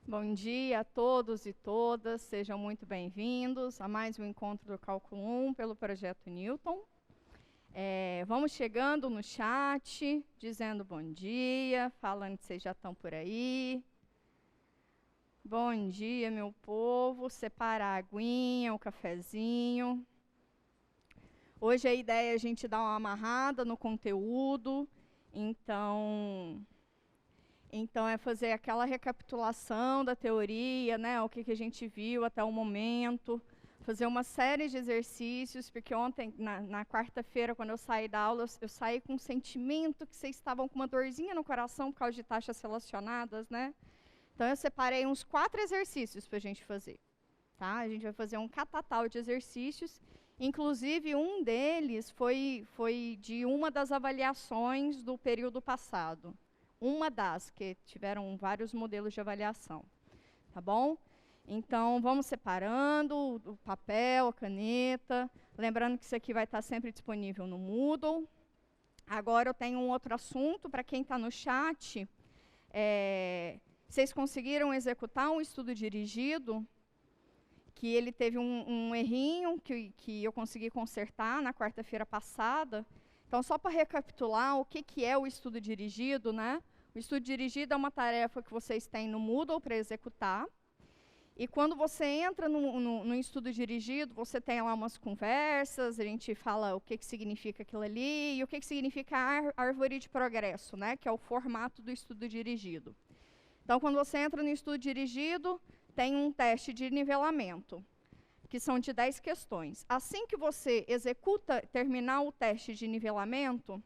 Bom dia a todos e todas, sejam muito bem-vindos a mais um encontro do Cálculo 1 pelo Projeto Newton. Vamos chegando no chat, dizendo bom dia, falando que vocês já estão por aí. Bom dia, meu povo, separar a aguinha, o cafezinho. Hoje a ideia é a gente dar uma amarrada no conteúdo, então é fazer aquela recapitulação da teoria, né, o que a gente viu até o momento, fazer uma série de exercícios, porque ontem, na quarta-feira, quando eu saí da aula, eu saí com um sentimento que vocês estavam com uma dorzinha no coração por causa de taxas relacionadas, né? Então eu separei uns 4 exercícios para a gente fazer, tá? A gente vai fazer um catatal de exercícios, inclusive um deles foi de uma das avaliações do período passado. Uma das, que tiveram vários modelos de avaliação, tá bom? Então, vamos separando o papel, a caneta, lembrando que isso aqui vai estar sempre disponível no Moodle. Agora eu tenho um outro assunto, para quem está no chat, vocês conseguiram executar um estudo dirigido, que ele teve um errinho que eu consegui consertar na quarta-feira passada. Então, só para recapitular, o que é o estudo dirigido, né? O estudo dirigido é uma tarefa que vocês têm no Moodle para executar. E quando você entra no estudo dirigido, você tem lá umas conversas, a gente fala o que significa aquilo ali e o que significa a árvore de progresso, né? Que é o formato do estudo dirigido. Então, quando você entra no estudo dirigido, tem um teste de nivelamento, que são de 10 questões. Assim que você terminar o teste de nivelamento,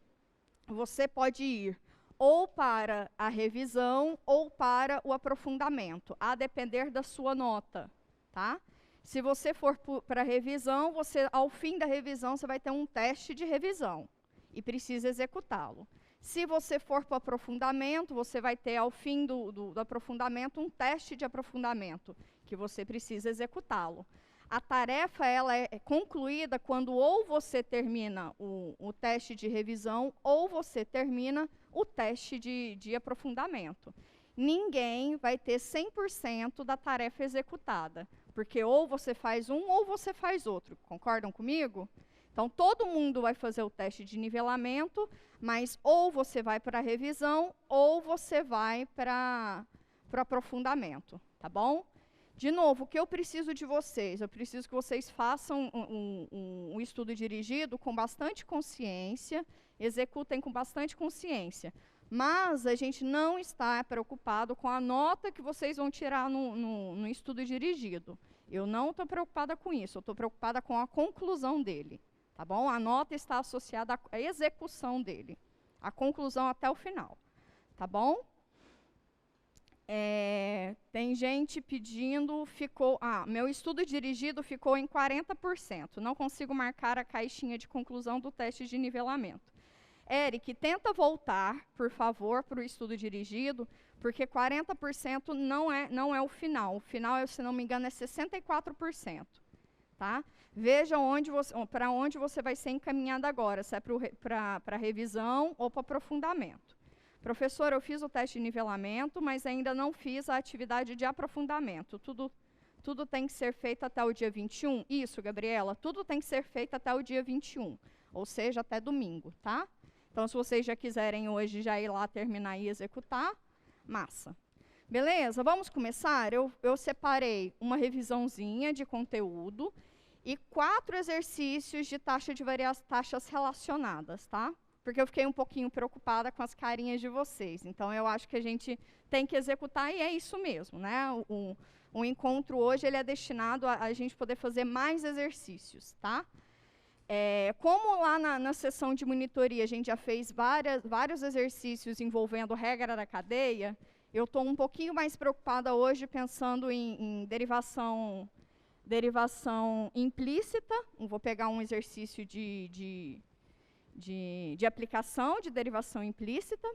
você pode ir ou para a revisão ou para o aprofundamento, a depender da sua nota, tá? Se você for para a revisão, ao fim da revisão, você vai ter um teste de revisão e precisa executá-lo. Se você for para o aprofundamento, você vai ter, ao fim do aprofundamento, um teste de aprofundamento, que você precisa executá-lo. A tarefa ela é concluída quando ou você termina o teste de revisão ou você termina o teste de aprofundamento. Ninguém vai ter 100% da tarefa executada, porque ou você faz um ou você faz outro. Concordam comigo? Então, todo mundo vai fazer o teste de nivelamento, mas ou você vai para a revisão ou você vai para o aprofundamento, tá bom? De novo, o que eu preciso de vocês? Eu preciso que vocês façam um estudo dirigido com bastante consciência, executem com bastante consciência. Mas a gente não está preocupado com a nota que vocês vão tirar no estudo dirigido. Eu não estou preocupada com isso, eu estou preocupada com a conclusão dele. Tá bom? A nota está associada à execução dele, a conclusão até o final. Tá bom? Tem gente pedindo, meu estudo dirigido ficou em 40%. Não consigo marcar a caixinha de conclusão do teste de nivelamento. Eric, tenta voltar, por favor, para o estudo dirigido, porque 40% não é o final. O final, se não me engano, é 64%. Tá? Veja para onde você vai ser encaminhado agora, se é para revisão ou para aprofundamento. Professor, eu fiz o teste de nivelamento, mas ainda não fiz a atividade de aprofundamento. Tudo tem que ser feito até o dia 21? Isso, Gabriela, tudo tem que ser feito até o dia 21, ou seja, até domingo, tá? Então, se vocês já quiserem hoje já ir lá terminar e executar, massa. Beleza, vamos começar? Eu separei uma revisãozinha de conteúdo e 4 exercícios de taxas relacionadas, tá? Porque eu fiquei um pouquinho preocupada com as carinhas de vocês. Então, eu acho que a gente tem que executar, e é isso mesmo, né? O encontro hoje ele é destinado a gente poder fazer mais exercícios, tá? Como lá na sessão de monitoria a gente já fez vários exercícios envolvendo regra da cadeia, eu estou um pouquinho mais preocupada hoje pensando em derivação implícita. Vou pegar um exercício de aplicação de derivação implícita,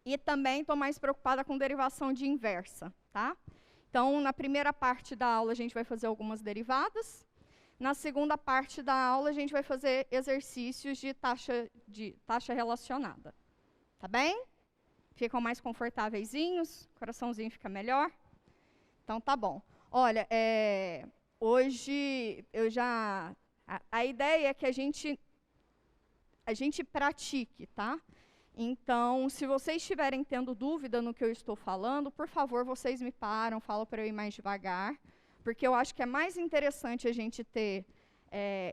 e também estou mais preocupada com derivação de inversa, tá? Então, na primeira parte da aula, a gente vai fazer algumas derivadas. Na segunda parte da aula, a gente vai fazer exercícios de taxa relacionada. Tá bem? Ficam mais confortáveis, coraçãozinho fica melhor. Então, tá bom. Olha, hoje eu já... A ideia é que a gente pratique, tá? Então, se vocês estiverem tendo dúvida no que eu estou falando, por favor, vocês me param, falam para eu ir mais devagar, porque eu acho que é mais interessante a gente ter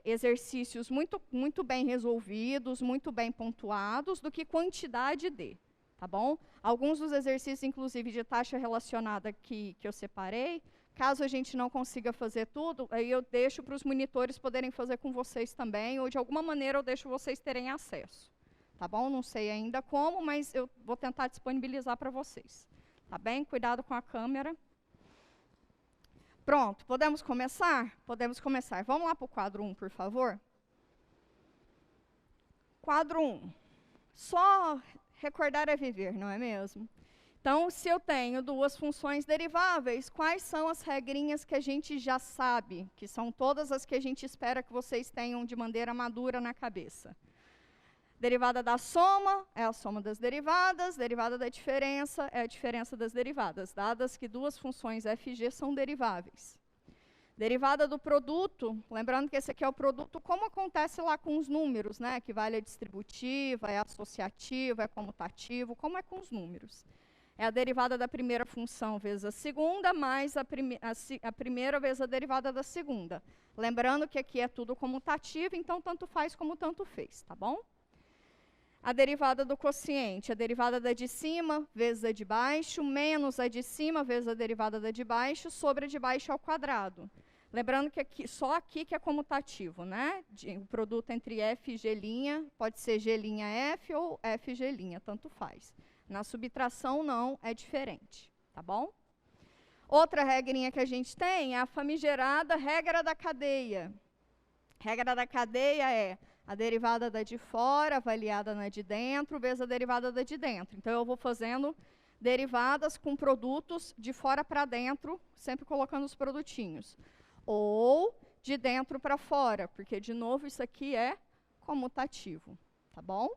exercícios muito bem resolvidos, muito bem pontuados, do que quantidade de, tá bom? Alguns dos exercícios, inclusive, de taxa relacionada que eu separei, caso a gente não consiga fazer tudo, aí eu deixo para os monitores poderem fazer com vocês também, ou de alguma maneira eu deixo vocês terem acesso. Tá bom? Não sei ainda como, mas eu vou tentar disponibilizar para vocês. Tá bem? Cuidado com a câmera. Pronto, podemos começar? Podemos começar. Vamos lá para o quadro 1, por favor. Quadro 1. Só recordar é viver, não é mesmo? Então, se eu tenho duas funções deriváveis, quais são as regrinhas que a gente já sabe, que são todas as que a gente espera que vocês tenham de maneira madura na cabeça? Derivada da soma é a soma das derivadas, derivada da diferença é a diferença das derivadas, dadas que duas funções f e g são deriváveis. Derivada do produto, lembrando que esse aqui é o produto, como acontece lá com os números, né? Equivale a distributiva, é associativa, é comutativo, como é com os números. É a derivada da primeira função vezes a segunda, mais a primeira vezes a derivada da segunda. Lembrando que aqui é tudo comutativo, então tanto faz como tanto fez, tá bom? A derivada do quociente, a derivada da de cima vezes a de baixo, menos a de cima vezes a derivada da de baixo, sobre a de baixo ao quadrado. Lembrando que aqui, só aqui que é comutativo, né? O produto entre f e g', pode ser g'(f) ou f', tanto faz. Na subtração, não, é diferente, tá bom? Outra regrinha que a gente tem é a famigerada regra da cadeia. Regra da cadeia é a derivada da de fora, avaliada na de dentro, vezes a derivada da de dentro. Então, eu vou fazendo derivadas com produtos de fora para dentro, sempre colocando os produtinhos. Ou de dentro para fora, porque, de novo, isso aqui é comutativo, tá bom?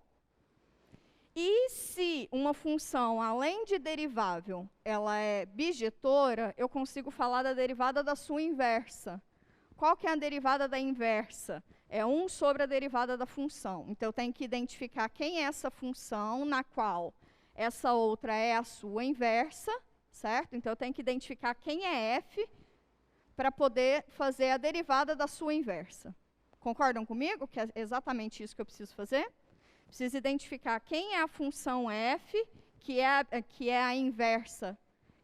E se uma função, além de derivável, ela é bijetora, eu consigo falar da derivada da sua inversa. Qual que é a derivada da inversa? É 1 sobre a derivada da função. Então, eu tenho que identificar quem é essa função, na qual essa outra é a sua inversa, certo? Então, eu tenho que identificar quem é f para poder fazer a derivada da sua inversa. Concordam comigo que é exatamente isso que eu preciso fazer? Preciso identificar quem é a função f, que é a inversa,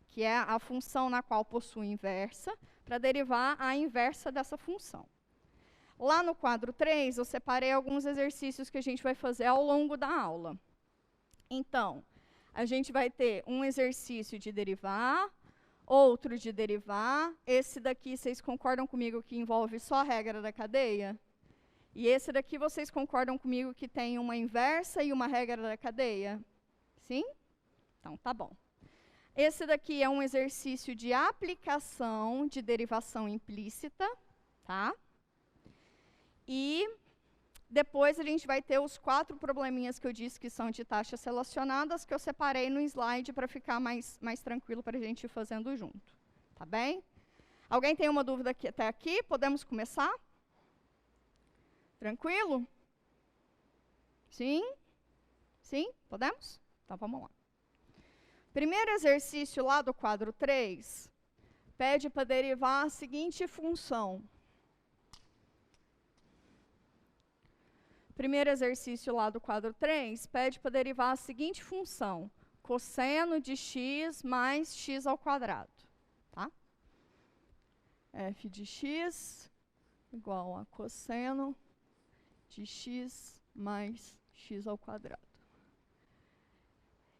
que é a função na qual possui inversa, para derivar a inversa dessa função. Lá no quadro 3, eu separei alguns exercícios que a gente vai fazer ao longo da aula. Então, a gente vai ter um exercício de derivar, outro de derivar. Esse daqui, vocês concordam comigo que envolve só a regra da cadeia? E esse daqui, vocês concordam comigo que tem uma inversa e uma regra da cadeia? Sim? Então, tá bom. Esse daqui é um exercício de aplicação de derivação implícita, tá? E depois a gente vai ter os 4 probleminhas que eu disse que são de taxas relacionadas, que eu separei no slide para ficar mais tranquilo para a gente ir fazendo junto. Tá bem? Alguém tem uma dúvida aqui, até aqui? Podemos começar? Tranquilo? Sim? Sim? Podemos? Então, vamos lá. Primeiro exercício lá do quadro 3, pede para derivar a seguinte função. Primeiro exercício lá do quadro 3, pede para derivar a seguinte função. Cosseno de x mais x ao quadrado. Tá? F de x igual a cosseno de x mais x ao quadrado.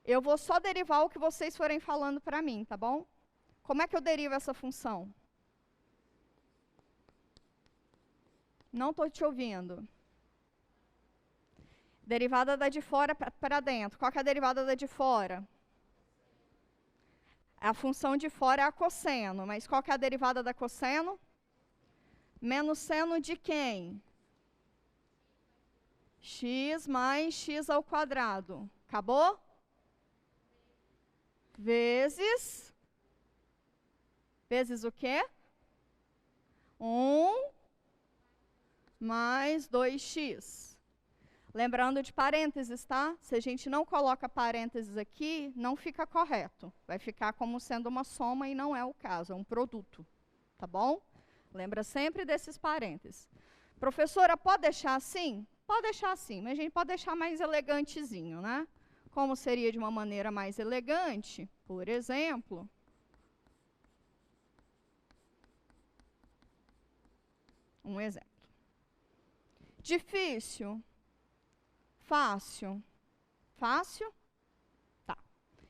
Eu vou só derivar o que vocês forem falando para mim, tá bom? Como é que eu derivo essa função? Não estou te ouvindo. Derivada da de fora para dentro. Qual que é a derivada da de fora? A função de fora é a cosseno, mas qual que é a derivada da cosseno? Menos seno de quem? X mais x ao quadrado. Acabou? Vezes vezes o quê? 1 mais 2x. Lembrando de parênteses, tá? Se a gente não coloca parênteses aqui, não fica correto. Vai ficar como sendo uma soma e não é o caso, é um produto. Tá bom? Lembra sempre desses parênteses. Professora, pode deixar assim? Pode deixar assim, mas a gente pode deixar mais elegantezinho, né? Como seria de uma maneira mais elegante? Por exemplo, um exemplo. Difícil? Fácil? Fácil? Tá.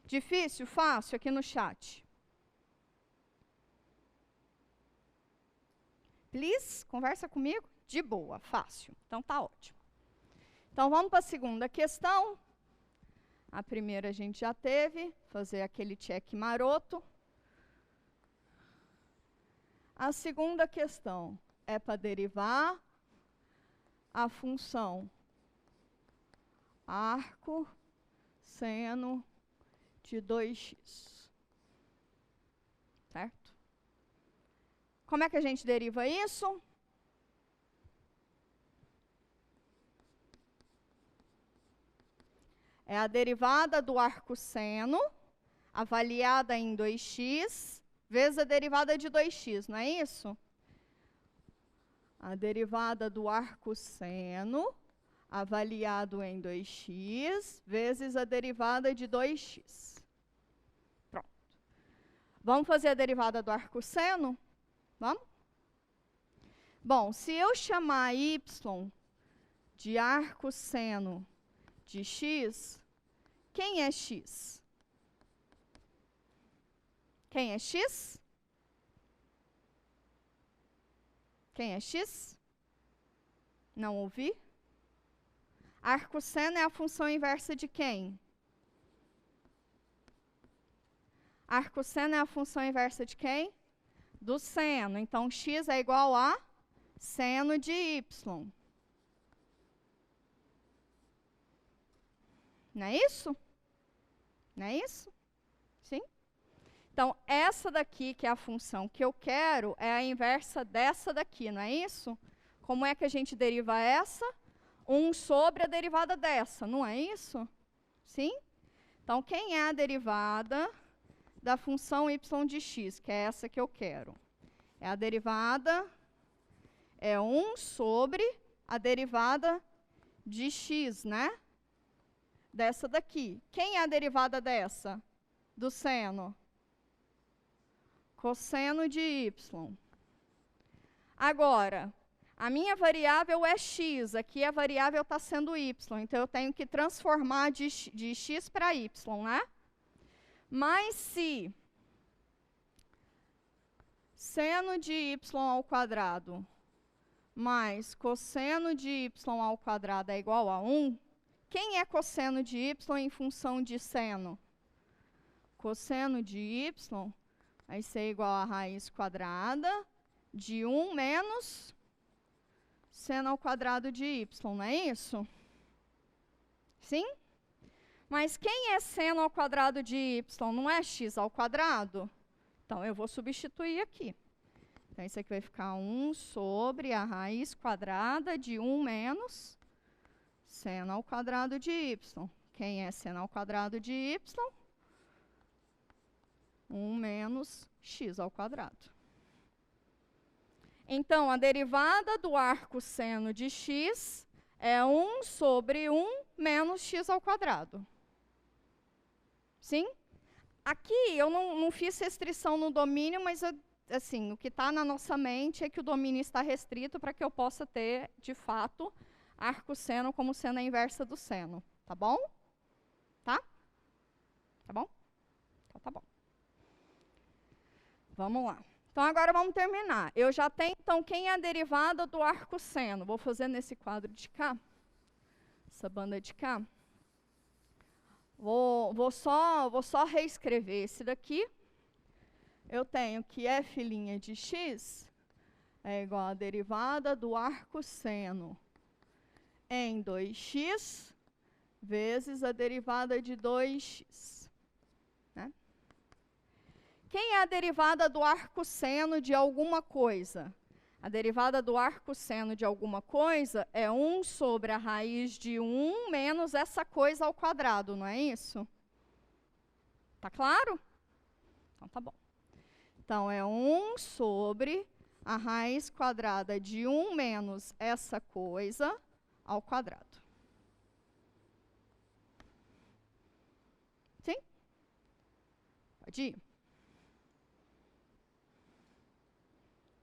Difícil? Fácil? Aqui no chat. Please, conversa comigo. De boa, fácil. Então tá ótimo. Então vamos para a segunda questão. A primeira a gente já teve, fazer aquele check maroto. A segunda questão é para derivar a função arco seno de 2x. Certo? Como é que a gente deriva isso? É a derivada do arco seno, avaliada em 2x, vezes a derivada de 2x, não é isso? A derivada do arco seno, avaliado em 2x, vezes a derivada de 2x. Pronto. Vamos fazer a derivada do arco seno? Vamos? Bom, se eu chamar y de arco seno de x, quem é x? Quem é x? Quem é x? Não ouvi? Arco seno é a função inversa de quem? Arco seno é a função inversa de quem? Do seno. Então, x é igual a seno de y. Não é isso? Não é isso? Sim? Então, essa daqui, que é a função que eu quero, é a inversa dessa daqui, não é isso? Como é que a gente deriva essa? 1 sobre a derivada dessa, não é isso? Sim? Então, quem é a derivada da função y de x, que é essa que eu quero? É a derivada, é 1 sobre a derivada de x, né? Dessa daqui. Quem é a derivada dessa? Do seno. Cosseno de y. Agora, a minha variável é x, aqui a variável está sendo y, então eu tenho que transformar de x para y, né? Mas se seno de y ao quadrado mais cosseno de y ao quadrado é igual a 1, quem é cosseno de y em função de seno? Cosseno de y vai ser igual a raiz quadrada de 1 menos seno ao quadrado de y, não é isso? Sim? Mas quem é seno ao quadrado de y? Não é x ao quadrado? Então, eu vou substituir aqui. Então, isso aqui vai ficar 1 sobre a raiz quadrada de 1 menos seno ao quadrado de y. Quem é seno ao quadrado de y? 1 menos x ao quadrado. Então, a derivada do arco seno de x é 1 sobre 1 menos x ao quadrado. Sim? Aqui eu não fiz restrição no domínio, mas assim, o que está na nossa mente é que o domínio está restrito para que eu possa ter, de fato, arco seno como sendo a inversa do seno. Tá bom? Tá? Tá bom? Então tá bom. Vamos lá. Então, agora vamos terminar. Eu já tenho, então, quem é a derivada do arco seno? Vou fazer nesse quadro de cá. Essa banda de cá. Vou só reescrever esse daqui. Eu tenho que f' de x é igual a derivada do arco seno em 2x vezes a derivada de 2x. Né? Quem é a derivada do arcosseno de alguma coisa? A derivada do arcosseno de alguma coisa é 1 sobre a raiz de 1 menos essa coisa ao quadrado, não é isso? Tá claro? Então tá bom. Então é 1 sobre a raiz quadrada de 1 menos essa coisa ao quadrado. Sim? Pode ir.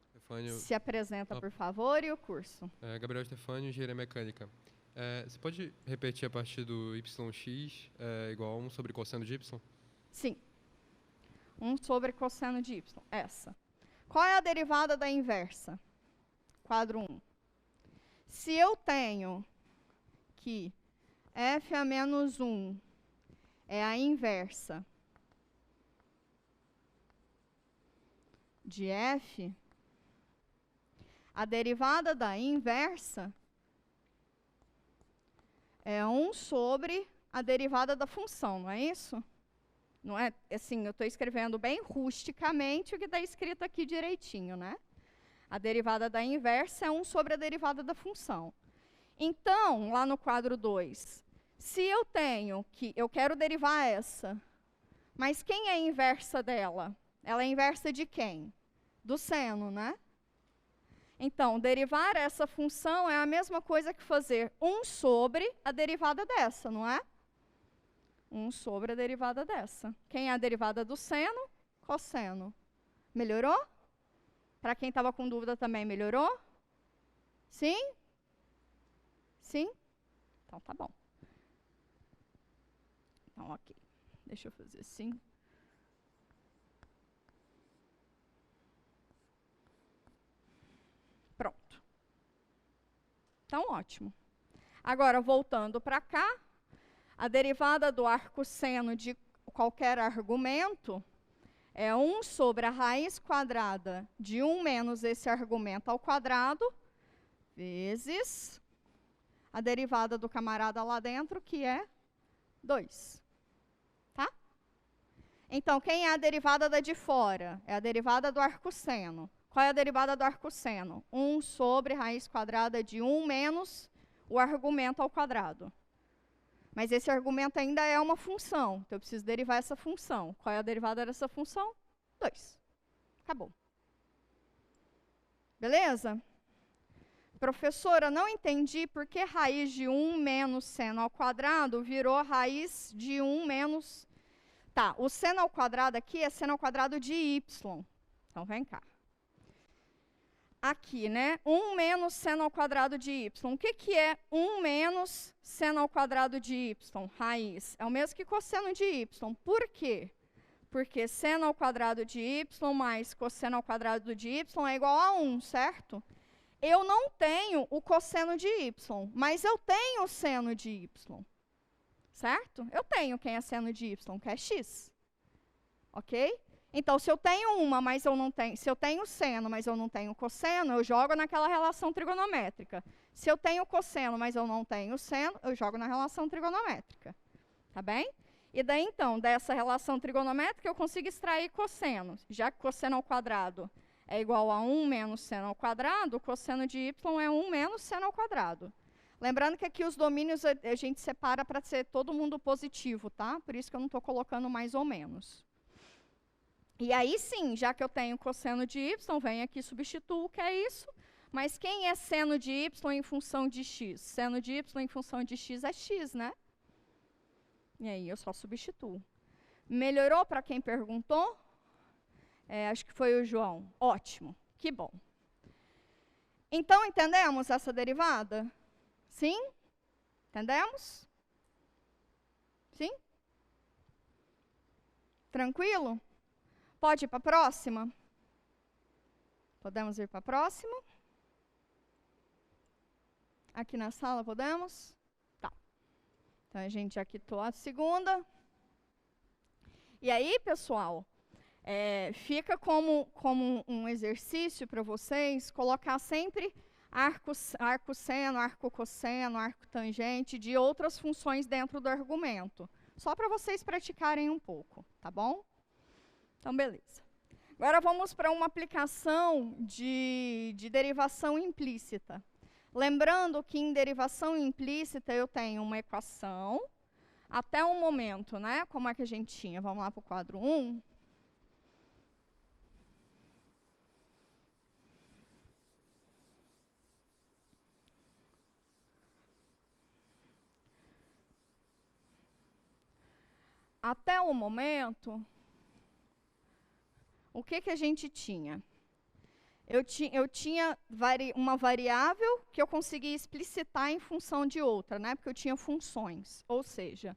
Stefânio, se apresenta, por favor, e o curso. Gabriel Stefânio, Engenharia Mecânica. Você pode repetir a partir do yx igual a 1 sobre cosseno de y? Sim. 1 sobre cosseno de y. Essa. Qual é a derivada da inversa? Quadro 1. Se eu tenho que f a menos 1 é a inversa de f, a derivada da inversa é 1 sobre a derivada da função, não é isso? Não é assim, eu estou escrevendo bem rusticamente o que está escrito aqui direitinho, né? A derivada da inversa é 1 sobre a derivada da função. Então, lá no quadro 2, se eu tenho que, eu quero derivar essa, mas quem é a inversa dela? Ela é inversa de quem? Do seno, né? Então, derivar essa função é a mesma coisa que fazer 1 sobre a derivada dessa, não é? 1 sobre a derivada dessa. Quem é a derivada do seno? Cosseno. Melhorou? Para quem estava com dúvida também, melhorou? Sim? Sim? Então, tá bom. Então, ok. Deixa eu fazer assim. Pronto. Então, ótimo. Agora, voltando para cá, a derivada do arcosseno de qualquer argumento é 1 sobre a raiz quadrada de 1 menos esse argumento ao quadrado, vezes a derivada do camarada lá dentro, que é 2. Tá? Então, quem é a derivada da de fora? É a derivada do arcosseno. Qual é a derivada do arcosseno? 1 sobre raiz quadrada de 1 menos o argumento ao quadrado. Mas esse argumento ainda é uma função, então eu preciso derivar essa função. Qual é a derivada dessa função? 2. Acabou. Beleza? Professora, não entendi por que raiz de 1 menos seno ao quadrado virou raiz de 1 menos... Tá, o seno ao quadrado aqui é seno ao quadrado de y. Então, vem cá. Aqui, né? 1 menos seno ao quadrado de y. O que é 1 menos seno ao quadrado de y? Raiz. É o mesmo que cosseno de y. Por quê? Porque seno ao quadrado de y mais cosseno ao quadrado de y é igual a 1, certo? Eu não tenho o cosseno de y, mas eu tenho o seno de y. Certo? Eu tenho quem é seno de y, que é x. Ok? Então, se eu tenho uma, mas eu não tenho... Se eu tenho seno, mas eu não tenho cosseno, eu jogo naquela relação trigonométrica. Se eu tenho cosseno, mas eu não tenho seno, eu jogo na relação trigonométrica. Tá bem? E daí, então, dessa relação trigonométrica, eu consigo extrair cosseno. Já que cosseno ao quadrado é igual a 1 menos seno ao quadrado, o cosseno de y é 1 menos seno ao quadrado. Lembrando que aqui os domínios a gente separa para ser todo mundo positivo, tá? Por isso que eu não estou colocando mais ou menos. E aí sim, já que eu tenho cosseno de y, venho aqui e substituo o que é isso. Mas quem é seno de y em função de x? Seno de y em função de x é x, né? E aí eu só substituo. Melhorou para quem perguntou? Acho que foi o João. Ótimo, que bom. Então, entendemos essa derivada? Sim? Entendemos? Sim? Tranquilo? Pode ir para a próxima? Podemos ir para a próxima? Aqui na sala, podemos? Tá. Então, a gente já quitou a segunda. E aí, pessoal, fica como um exercício para vocês colocar sempre arco-seno, arco-cosseno, arco-tangente de outras funções dentro do argumento. Só para vocês praticarem um pouco, tá bom? Então, beleza. Agora vamos para uma aplicação de derivação implícita. Lembrando que em derivação implícita eu tenho uma equação, até um momento, né? Como é que a gente tinha? Vamos lá para o quadro 1. Até o momento, o que a gente tinha? Eu tinha uma variável que eu conseguia explicitar em função de outra, né? Porque eu tinha funções. Ou seja,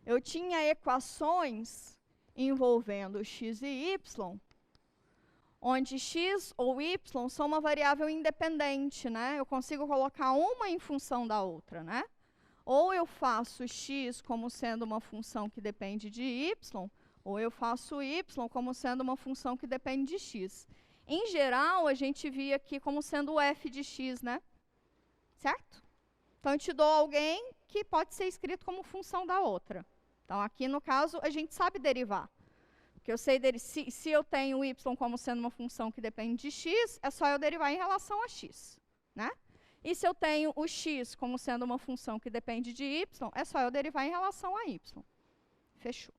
eu tinha equações envolvendo x e y, onde x ou y são uma variável independente, né? Eu consigo colocar uma em função da outra, né? Ou eu faço x como sendo uma função que depende de y, ou eu faço y como sendo uma função que depende de x. Em geral, a gente via aqui como sendo o f de x, né? Certo? Então, eu te dou alguém que pode ser escrito como função da outra. Então, aqui, no caso, a gente sabe derivar. Porque eu sei, se eu tenho y como sendo uma função que depende de x, é só eu derivar em relação a x, né? E se eu tenho o x como sendo uma função que depende de y, é só eu derivar em relação a y. Fechou.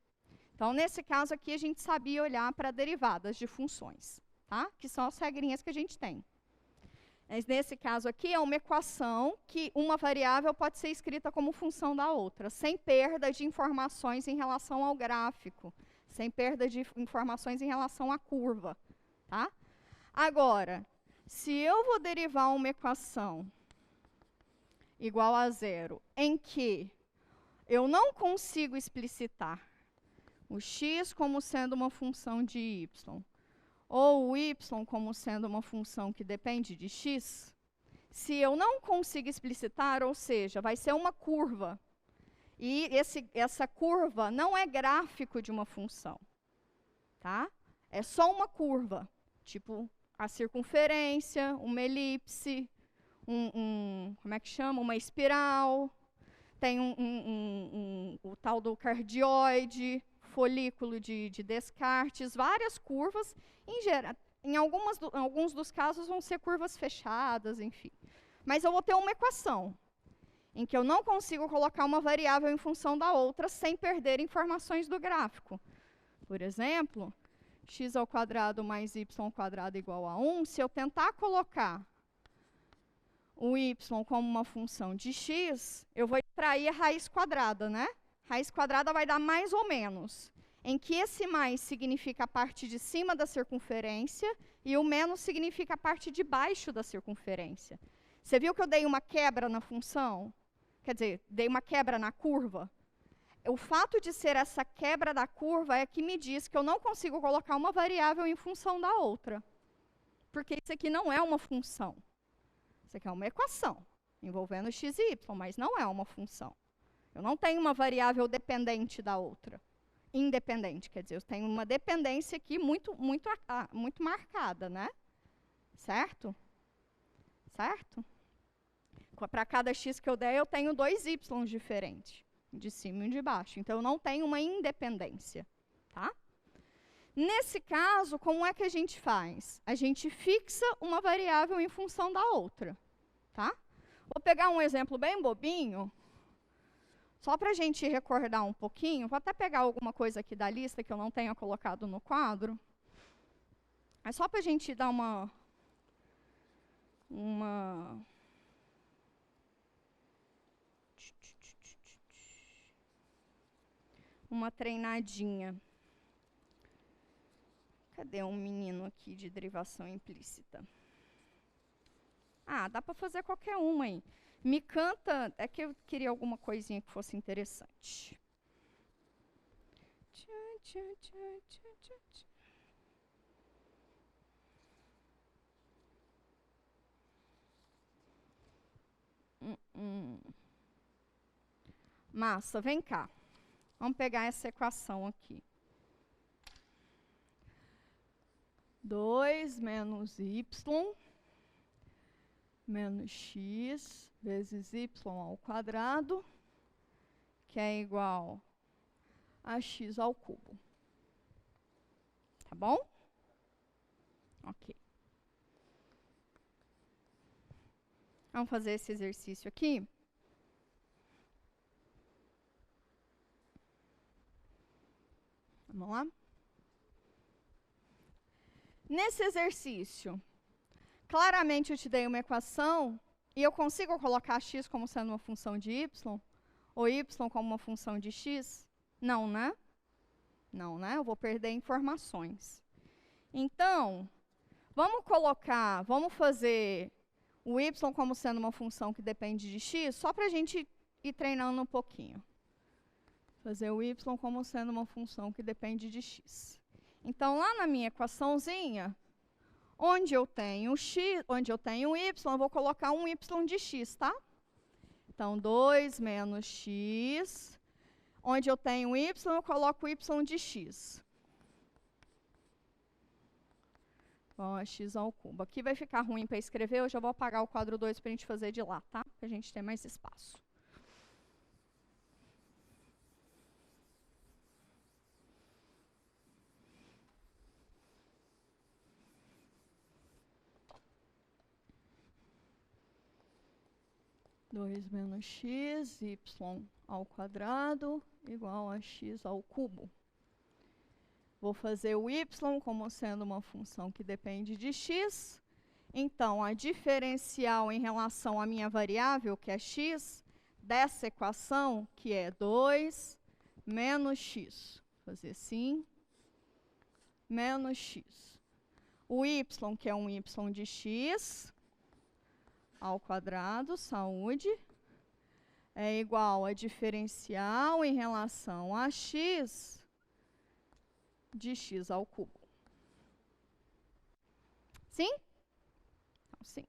Então, nesse caso aqui, a gente sabia olhar para derivadas de funções, tá? Que são as regrinhas que a gente tem. Mas nesse caso aqui, é uma equação que uma variável pode ser escrita como função da outra, sem perda de informações em relação ao gráfico, sem perda de informações em relação à curva, tá? Agora, se eu vou derivar uma equação igual a zero, em que eu não consigo explicitar o x como sendo uma função de y, ou o y como sendo uma função que depende de x, se eu não consigo explicitar, ou seja, vai ser uma curva, e essa curva não é gráfico de uma função, tá? É só uma curva, tipo a circunferência, uma elipse, como é que chama? Uma espiral, tem o tal do cardioide, folículo de Descartes, várias curvas. Em alguns dos casos vão ser curvas fechadas, enfim. Mas eu vou ter uma equação em que eu não consigo colocar uma variável em função da outra sem perder informações do gráfico. Por exemplo, x² mais y² igual a 1, se eu tentar colocar o y como uma função de x, eu vou extrair a raiz quadrada, né? Raiz quadrada vai dar mais ou menos, em que esse mais significa a parte de cima da circunferência e o menos significa a parte de baixo da circunferência. Você viu que eu dei uma quebra na função? Quer dizer, dei uma quebra na curva? O fato de ser essa quebra da curva é que me diz que eu não consigo colocar uma variável em função da outra. Porque isso aqui não é uma função. Isso aqui é uma equação envolvendo x e y, mas não é uma função. Eu não tenho uma variável dependente da outra. Independente, quer dizer, eu tenho uma dependência aqui muito marcada, né? Certo? Certo? Para cada x que eu der, eu tenho 2 y diferentes, de cima e de baixo. Então, eu não tenho uma independência, tá? Nesse caso, como é que a gente faz? A gente fixa uma variável em função da outra, tá? Vou pegar um exemplo bem bobinho, só para a gente recordar um pouquinho. Vou até pegar alguma coisa aqui da lista que eu não tenha colocado no quadro. Mas só para a gente dar uma treinadinha. Cadê um menino aqui de derivação implícita? Ah, dá para fazer qualquer uma aí. Me canta, é que eu queria alguma coisinha que fosse interessante. Massa, vem cá. Vamos pegar essa equação aqui. 2 menos y menos x vezes y ao quadrado, que é igual a x ao cubo. Tá bom? Ok. Vamos fazer esse exercício aqui. Vamos lá? Nesse exercício, claramente eu te dei uma equação e eu consigo colocar x como sendo uma função de y? Ou y como uma função de x? Não, né? Não, né? Eu vou perder informações. Então, vamos fazer o y como sendo uma função que depende de x, só para a gente ir treinando um pouquinho. Fazer o y como sendo uma função que depende de x. Então, lá na minha equaçãozinha, onde eu tenho y, eu vou colocar um y de x, tá? Então, 2 menos x. Onde eu tenho y, eu coloco y de x. Bom, é x ao cubo. Aqui vai ficar ruim para escrever, eu já vou apagar o quadro 2 para a gente fazer de lá, tá? Para a gente ter mais espaço. Dois menos x, y ao quadrado, igual a x ao cubo. Vou fazer o y como sendo uma função que depende de x. Então, a diferencial em relação à minha variável, que é x, dessa equação, que é 2 menos x. Vou fazer assim, menos x. O y, que é um y de x, ao quadrado, saúde, é igual a diferencial em relação a x de x ao cubo. Sim? Então, sim.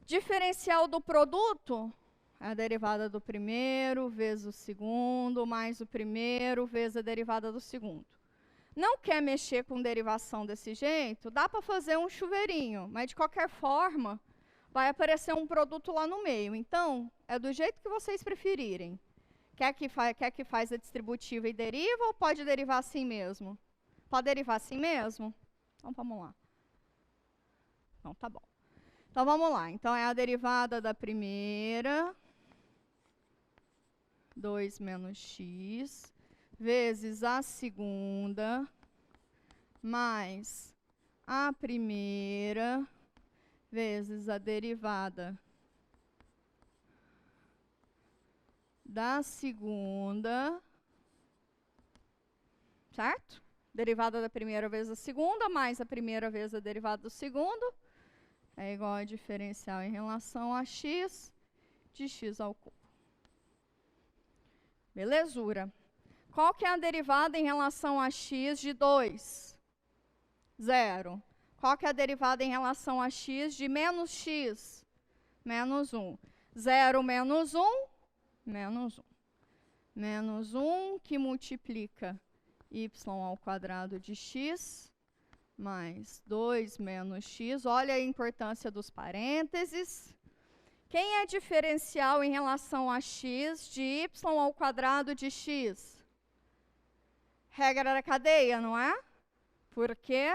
Diferencial do produto é a derivada do primeiro vezes o segundo, mais o primeiro vezes a derivada do segundo. Não quer mexer com derivação desse jeito? Dá para fazer um chuveirinho, mas de qualquer forma, vai aparecer um produto lá no meio. Então, é do jeito que vocês preferirem. Quer que faz a distributiva e deriva ou pode derivar assim mesmo? Pode derivar assim mesmo? Então, vamos lá. Então, tá bom. Então, vamos lá. Então, é a derivada da primeira, 2 menos x, vezes a segunda, mais a primeira, vezes a derivada da segunda, certo? Derivada da primeira vezes a segunda, mais a primeira vezes a derivada do segundo, é igual a diferencial em relação a x de x ao cubo. Belezura. Qual que é a derivada em relação a x de 2? 0. Qual que é a derivada em relação a x de menos x? Menos 1. 0 menos 1, menos 1. Menos 1 que multiplica y ao quadrado de x, mais 2 menos x. Olha a importância dos parênteses. Quem é diferencial em relação a x de y ao quadrado de x? Regra da cadeia, não é? Porque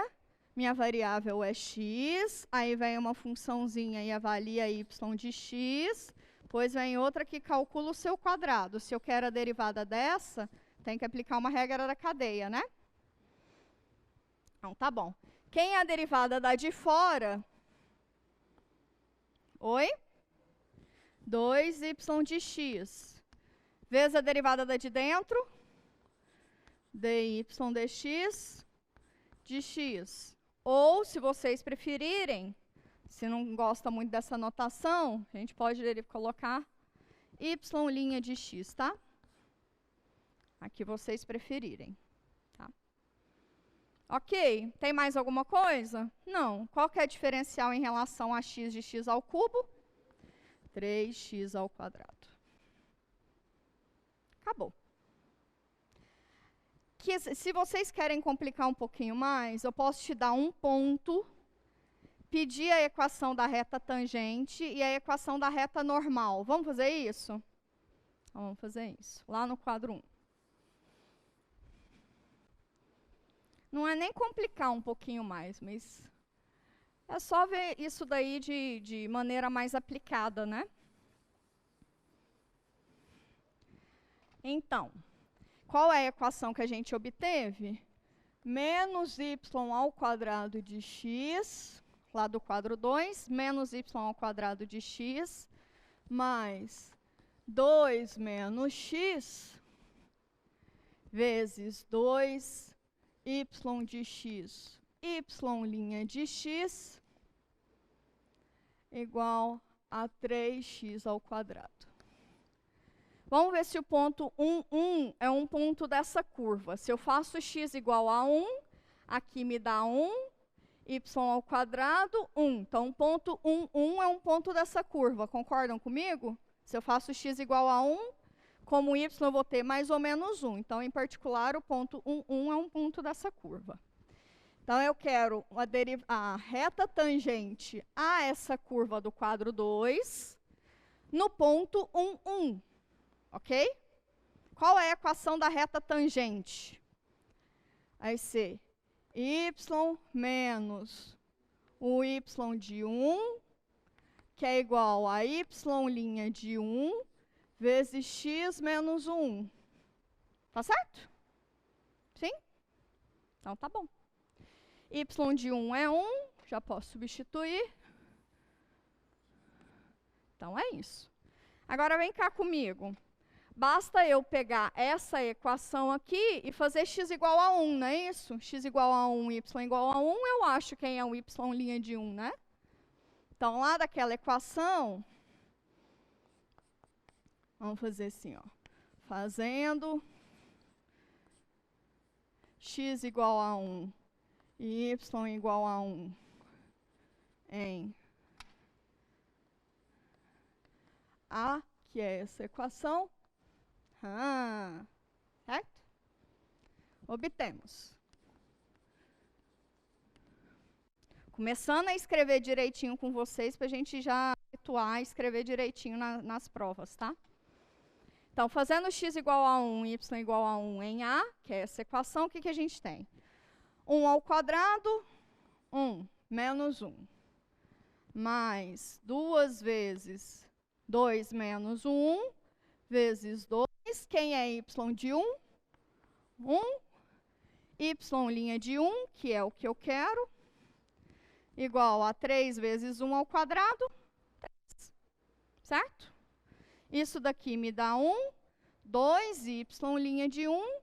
minha variável é x, aí vem uma funçãozinha e avalia y de x, depois vem outra que calcula o seu quadrado. Se eu quero a derivada dessa, tem que aplicar uma regra da cadeia, né? Então, tá bom. Quem é a derivada da de fora? Oi? 2y de x. Vezes a derivada da de dentro? dy dx de x. Ou, se vocês preferirem, se não gosta muito dessa notação, a gente pode colocar y' de x, tá? A que vocês preferirem. Tá? Ok, tem mais alguma coisa? Não. Qual que é a diferencial em relação a x de x ao cubo? 3x ao quadrado. Acabou. Se vocês querem complicar um pouquinho mais, eu posso te dar um ponto, pedir a equação da reta tangente e a equação da reta normal. Vamos fazer isso? Então, vamos fazer isso. Lá no quadro 1. Não é nem complicar um pouquinho mais, mas é só ver isso daí de maneira mais aplicada, né? Então, qual é a equação que a gente obteve? Menos y ao quadrado de x, lá do quadro 2, menos y ao quadrado de x, mais 2 menos x, vezes 2 y de x, y' de x, igual a 3x ao quadrado. Vamos ver se o ponto 1, 1 é um ponto dessa curva. Se eu faço x igual a 1, aqui me dá 1, y ao quadrado, 1. Então, o ponto 1, 1 é um ponto dessa curva. Concordam comigo? Se eu faço x igual a 1, como y eu vou ter mais ou menos 1. Então, em particular, o ponto 1, 1 é um ponto dessa curva. Então, eu quero a reta tangente a essa curva do quadro 2 no ponto 1, 1. Ok? Qual é a equação da reta tangente? Vai ser y menos o y de 1, que é igual a y' de 1, vezes x menos 1. Tá certo? Sim? Então, tá bom. Y de 1 é 1, já posso substituir. Então, é isso. Agora, vem cá comigo. Basta eu pegar essa equação aqui e fazer x igual a 1, não é isso? X igual a 1, y igual a 1, eu acho quem é o y' de 1, né? Então, lá daquela equação, vamos fazer assim, ó. Fazendo x igual a 1 e y igual a 1 em A, que é essa equação. Certo? Obtemos. Começando a escrever direitinho com vocês, para a gente já habituar a escrever direitinho nas provas, tá? Então, fazendo x igual a 1 e y igual a 1 em A, que é essa equação, o que, que a gente tem? 1 ao quadrado, 1 menos 1. Mais 2 vezes 2 menos 1, vezes 2. Quem é y de 1? 1. Y' de 1, que é o que eu quero, igual a 3 vezes 1 ao quadrado, 3. Certo? Isso daqui me dá 1. 2, y' de 1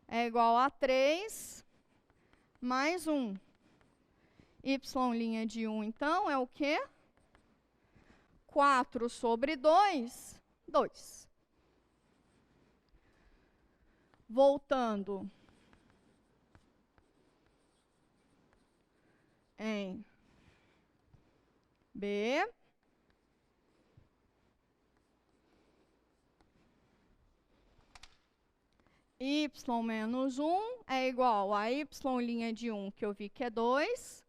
é igual a 3 mais 1. Y' de 1, então, é o quê? 4 sobre 2, 2. Voltando em B, y menos 1 é igual a y' de 1, que eu vi que é 2,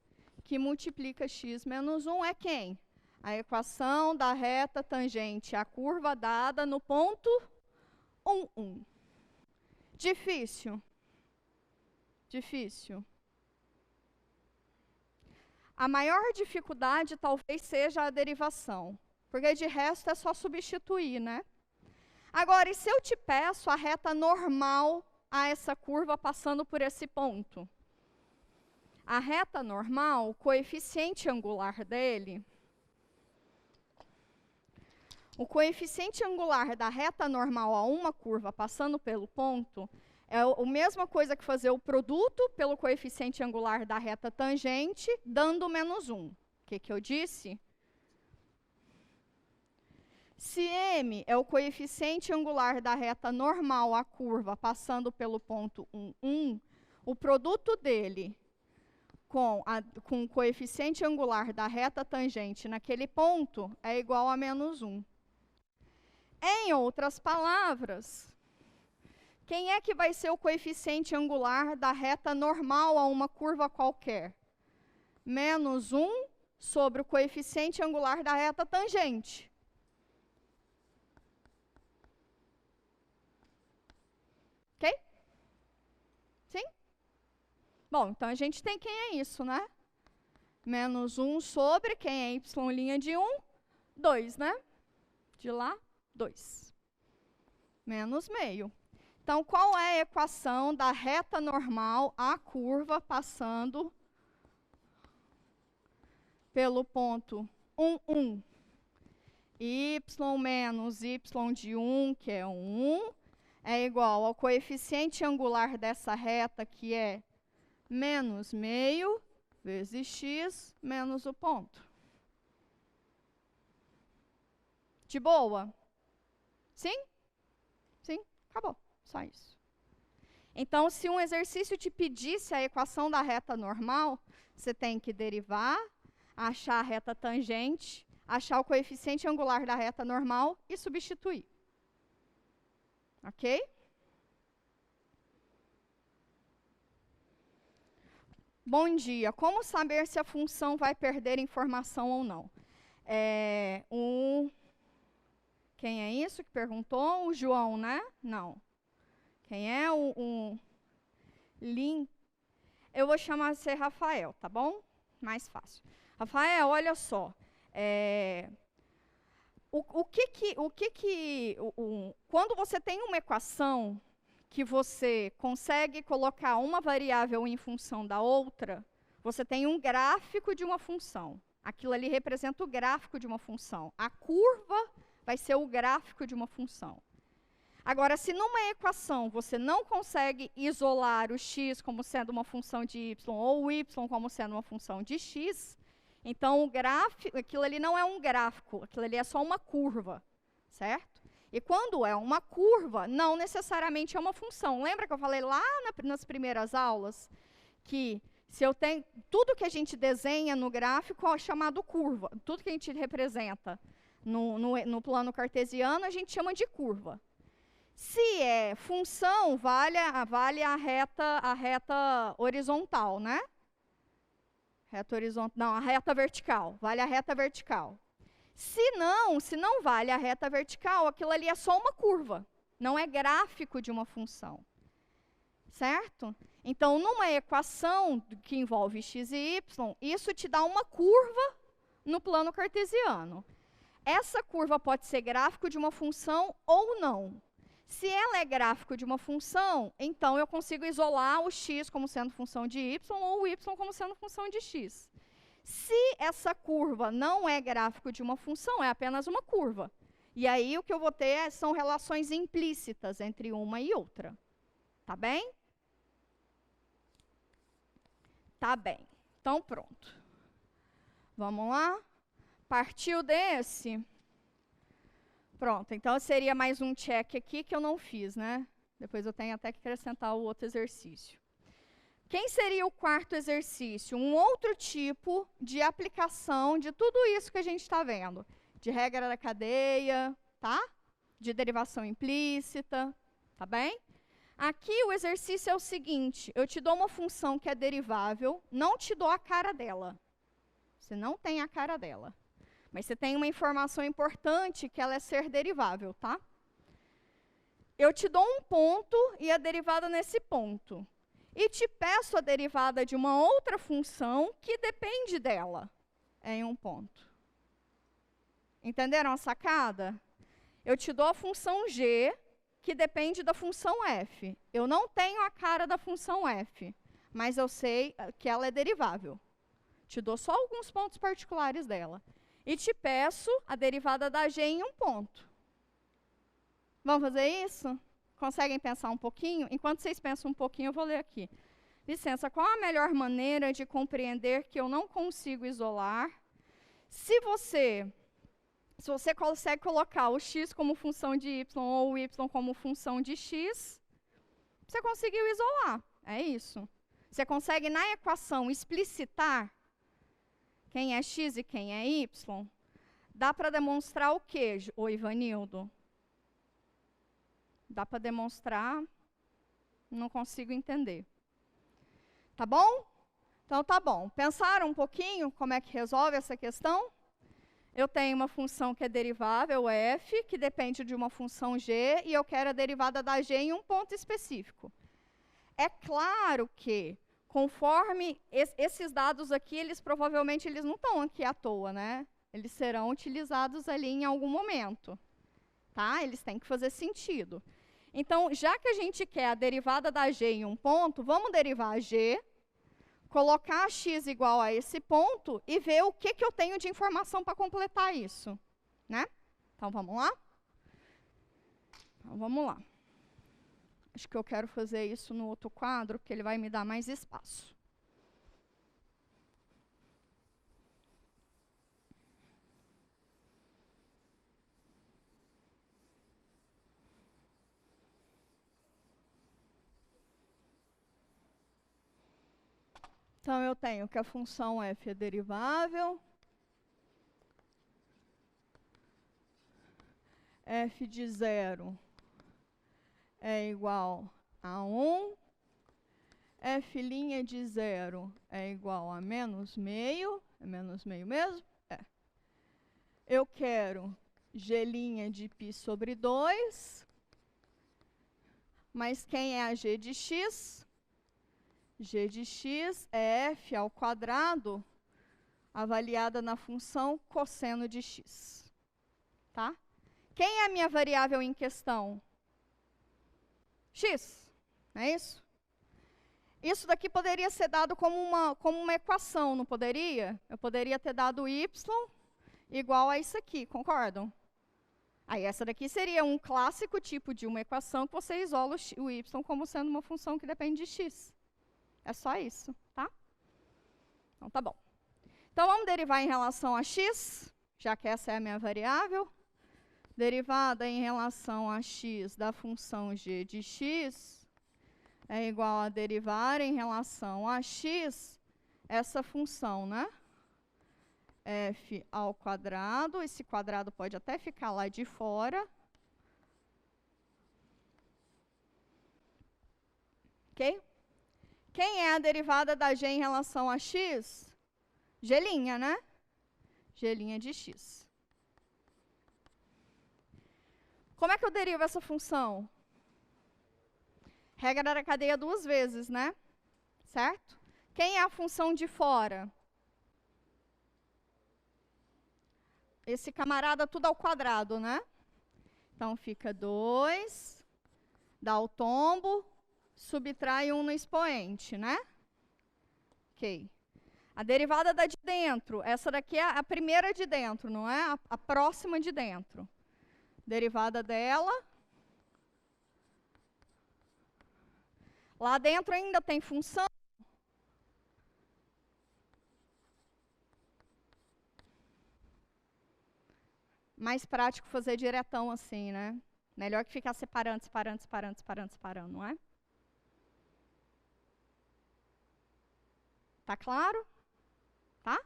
que multiplica x menos 1 é quem? A equação da reta tangente à curva dada no ponto 1, 1. Difícil? Difícil. A maior dificuldade talvez seja a derivação, porque de resto é só substituir, né? Agora, e se eu te peço a reta normal a essa curva passando por esse ponto? A reta normal, o coeficiente angular dele, o coeficiente angular da reta normal a uma curva passando pelo ponto é a mesma coisa que fazer o produto pelo coeficiente angular da reta tangente, dando menos 1. O que eu disse? Se m é o coeficiente angular da reta normal à curva passando pelo ponto 1, 1, o produto dele com o coeficiente angular da reta tangente naquele ponto é igual a menos 1. Em outras palavras, quem é que vai ser o coeficiente angular da reta normal a uma curva qualquer? Menos 1 sobre o coeficiente angular da reta tangente. Ok? Sim? Bom, então a gente tem quem é isso, né? Menos 1 sobre quem é y' de 1, 2, né? De lá, 2. Menos meio. Então, qual é a equação da reta normal à curva passando pelo ponto 1, 1? Y menos y de 1, que é 1, é igual ao coeficiente angular dessa reta, que é menos meio, vezes x, menos o ponto. De boa? Sim? Sim? Acabou. Só isso. Então, se um exercício te pedisse a equação da reta normal, você tem que derivar, achar a reta tangente, achar o coeficiente angular da reta normal e substituir. Ok? Bom dia. Como saber se a função vai perder informação ou não? Quem é isso que perguntou? O João, né? Não. Quem é Lin? Eu vou chamar você Rafael, tá bom? Mais fácil. Rafael, olha só. Quando você tem uma equação que você consegue colocar uma variável em função da outra, você tem um gráfico de uma função. Aquilo ali representa o gráfico de uma função. A curva vai ser o gráfico de uma função. Agora, se numa equação você não consegue isolar o x como sendo uma função de y ou o y como sendo uma função de x, então o gráfico, aquilo ali não é um gráfico, aquilo ali é só uma curva, certo? E quando é uma curva, não necessariamente é uma função. Lembra que eu falei lá nas primeiras aulas que se eu tenho tudo que a gente desenha no gráfico é chamado curva, tudo que a gente representa no plano cartesiano a gente chama de curva. Se é função, vale a reta horizontal, né? Reta horizontal, não, a reta vertical, vale a reta vertical. Se não vale a reta vertical, aquilo ali é só uma curva, não é gráfico de uma função. Certo? Então, numa equação que envolve x e y, isso te dá uma curva no plano cartesiano. Essa curva pode ser gráfico de uma função ou não. Se ela é gráfico de uma função, então eu consigo isolar o x como sendo função de y ou o y como sendo função de x. Se essa curva não é gráfico de uma função, é apenas uma curva. E aí o que eu vou ter são relações implícitas entre uma e outra. Tá bem? Tá bem. Então, pronto. Vamos lá? Partiu desse? Pronto, então seria mais um check aqui que eu não fiz, né? Depois eu tenho até que acrescentar o outro exercício. Quem seria o quarto exercício? Um outro tipo de aplicação de tudo isso que a gente está vendo. De regra da cadeia, tá? De derivação implícita, tá bem? Aqui o exercício é o seguinte, eu te dou uma função que é derivável, não te dou a cara dela. Você não tem a cara dela. Mas você tem uma informação importante que ela é ser derivável, tá? Eu te dou um ponto e a derivada nesse ponto. E te peço a derivada de uma outra função que depende dela em um ponto. Entenderam a sacada? Eu te dou a função g, que depende da função f. Eu não tenho a cara da função f, mas eu sei que ela é derivável. Te dou só alguns pontos particulares dela. E te peço a derivada da g em um ponto. Vamos fazer isso? Conseguem pensar um pouquinho? Enquanto vocês pensam um pouquinho, eu vou ler aqui. Licença, qual a melhor maneira de compreender que eu não consigo isolar? Se você consegue colocar o x como função de y ou o y como função de x, você conseguiu isolar. É isso. Você consegue, na equação, explicitar quem é x e quem é y? Dá para demonstrar o quê, ô Ivanildo? Dá para demonstrar? Não consigo entender. Tá bom? Então, tá bom. Pensaram um pouquinho como é que resolve essa questão? Eu tenho uma função que é derivável, f, que depende de uma função g, e eu quero a derivada da g em um ponto específico. É claro que conforme esses dados aqui, eles provavelmente eles não estão aqui à toa, né? Eles serão utilizados ali em algum momento, tá? Eles têm que fazer sentido. Então, já que a gente quer a derivada da g em um ponto, vamos derivar a g, colocar x igual a esse ponto e ver o que eu tenho de informação para completar isso, né? Então, vamos lá? Então, vamos lá. Acho que eu quero fazer isso no outro quadro, porque ele vai me dar mais espaço. Então, eu tenho que a função f é derivável. F de 0 é igual a 1. F' de 0 é igual a menos meio. É menos meio mesmo? É. Eu quero g' de π sobre 2. Mas quem é a g de x? G de x é f ao quadrado avaliada na função cosseno de x. Tá? Quem é a minha variável em questão? X, não é isso? Isso daqui poderia ser dado como uma equação, não poderia? Eu poderia ter dado y igual a isso aqui, concordam? Aí essa daqui seria um clássico tipo de uma equação que você isola o y como sendo uma função que depende de x. É só isso, tá? Então, tá bom. Então, vamos derivar em relação a x, já que essa é a minha variável. Derivada em relação a x da função g de x é igual a derivar em relação a x essa função, né? F ao quadrado, esse quadrado pode até ficar lá de fora. Ok? Quem é a derivada da g em relação a x? G', né? G' de x. Como é que eu derivo essa função? Regra da cadeia duas vezes, né? Certo? Quem é a função de fora? Esse camarada tudo ao quadrado, né? Então, fica 2, dá o tombo, subtrai 1 no expoente, né? Ok. A derivada da de dentro, essa daqui é a primeira de dentro, não é? A próxima de dentro. Derivada dela. Lá dentro ainda tem função. Mais prático fazer diretão assim, né? Melhor que ficar separando, não é? Tá claro? Tá?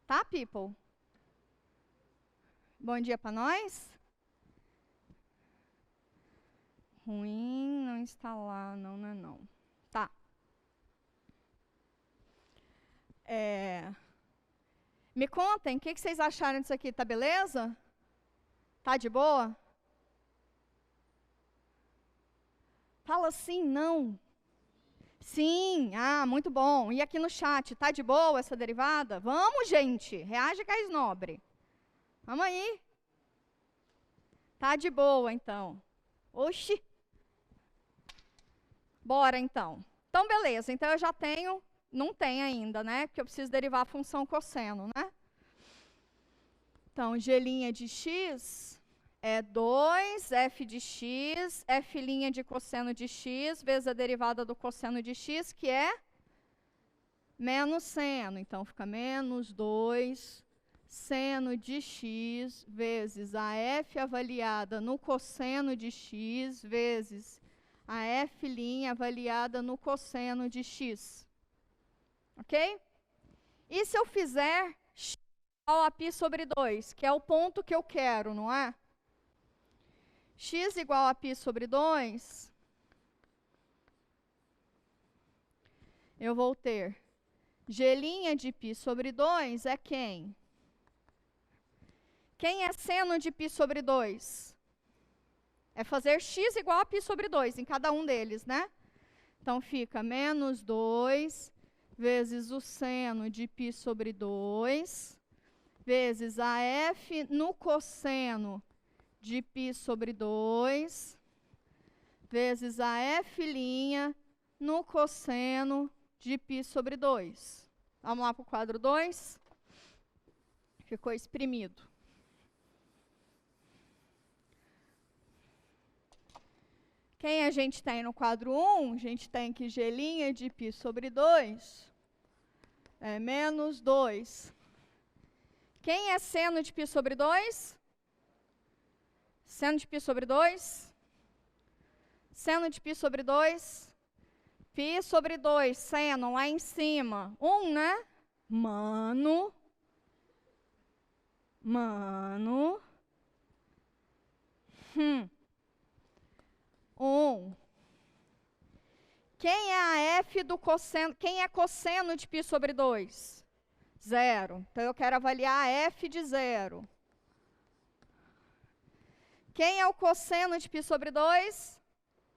Tá, people? Bom dia para nós. Ruim não está lá, não. Tá. Me contem, o que vocês acharam disso aqui? Tá beleza? Tá de boa? Fala sim, não. Sim, muito bom. E aqui no chat, tá de boa essa derivada? Vamos, gente, reage, Cais Nobre. Vamos aí. Tá de boa, então. Oxi. Bora, então. Então, beleza. Então, eu já tenho, não tem ainda, né? Porque eu preciso derivar a função cosseno, né? Então, g' de x é 2, f de x, f' de cosseno de x, vezes a derivada do cosseno de x, que é menos seno. Então, fica menos 2 seno de x, vezes a f avaliada no cosseno de x, vezes a f' avaliada no cosseno de x. Ok? E se eu fizer x igual a π sobre 2, que é o ponto que eu quero, não é? X igual a π sobre 2, eu vou ter g' de π sobre 2 é quem? Quem é seno de π sobre 2? É fazer x igual a π sobre 2 em cada um deles, né? Então, fica menos 2 vezes o seno de π sobre 2, vezes a f no cosseno de π sobre 2, vezes a f' no cosseno de π sobre 2. Vamos lá para o quadro 2. Ficou exprimido. Quem a gente tem no quadro 1? A gente tem que g' de π sobre 2 é menos 2. Quem é seno de π sobre 2? Seno de π sobre 2? Seno de π sobre 2? Π sobre 2, seno lá em cima. 1, né? Mano. 1. Quem é a f do cosseno? Quem é cosseno de π sobre 2? 0. Então, eu quero avaliar a f de 0. Quem é o cosseno de π sobre 2?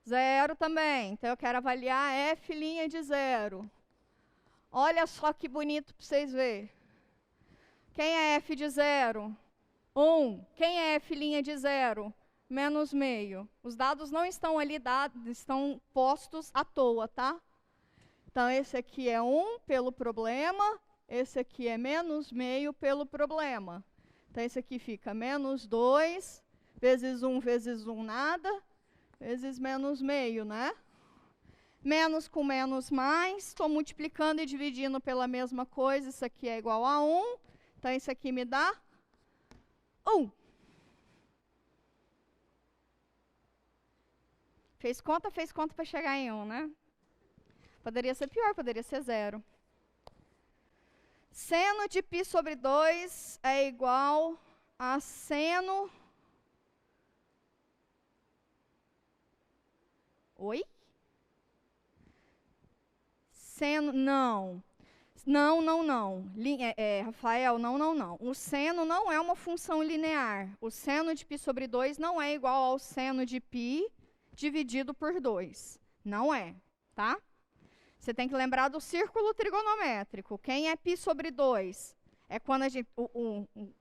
0 também. Então, eu quero avaliar a f' de 0. Olha só que bonito para vocês verem. Quem é f de 0? 1. Quem é f' de 0? Menos meio. Os dados não estão ali, estão postos à toa, tá? Então, esse aqui é 1 pelo problema, esse aqui é menos meio pelo problema. Então, esse aqui fica menos 2, vezes 1 nada, vezes menos meio, né? Menos com menos mais, estou multiplicando e dividindo pela mesma coisa, isso aqui é igual a 1. Então, isso aqui me dá 1. Fez conta para chegar em 1, né? Poderia ser pior, poderia ser 0. Seno de π sobre 2 é igual a seno... Oi? Seno, não. Não. Rafael, não. O seno não é uma função linear. O seno de π sobre 2 não é igual ao seno de π dividido por 2. Não é, tá? Você tem que lembrar do círculo trigonométrico. Quem é π sobre 2? É quando a gente...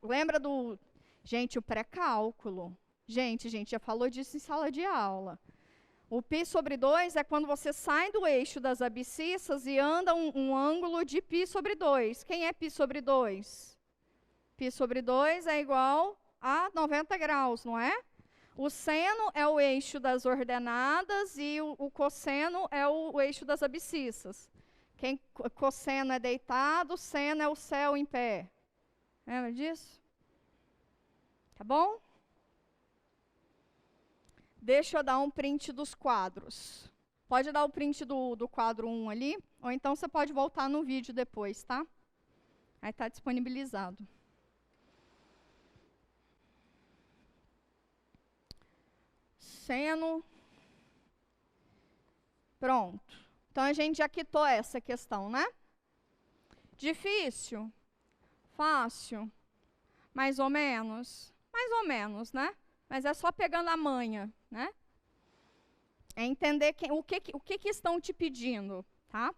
lembra do... Gente, o pré-cálculo. Gente, já falou disso em sala de aula. O π sobre 2 é quando você sai do eixo das abscissas e anda um ângulo de π sobre 2. Quem é π sobre 2? Π sobre 2 é igual a 90 graus, não é? O seno é o eixo das ordenadas e o cosseno é o eixo das abscissas. Cosseno é deitado, seno é o céu em pé. Lembra disso? Tá bom? Deixa eu dar um print dos quadros. Pode dar o print do quadro 1 ali, ou então você pode voltar no vídeo depois, tá? Aí está disponibilizado. Seno. Pronto. Então, a gente já quitou essa questão, né? Difícil? Fácil? Mais ou menos? Mais ou menos, né? Mas é só pegando a manha, né? É entender o que estão te pedindo, tá?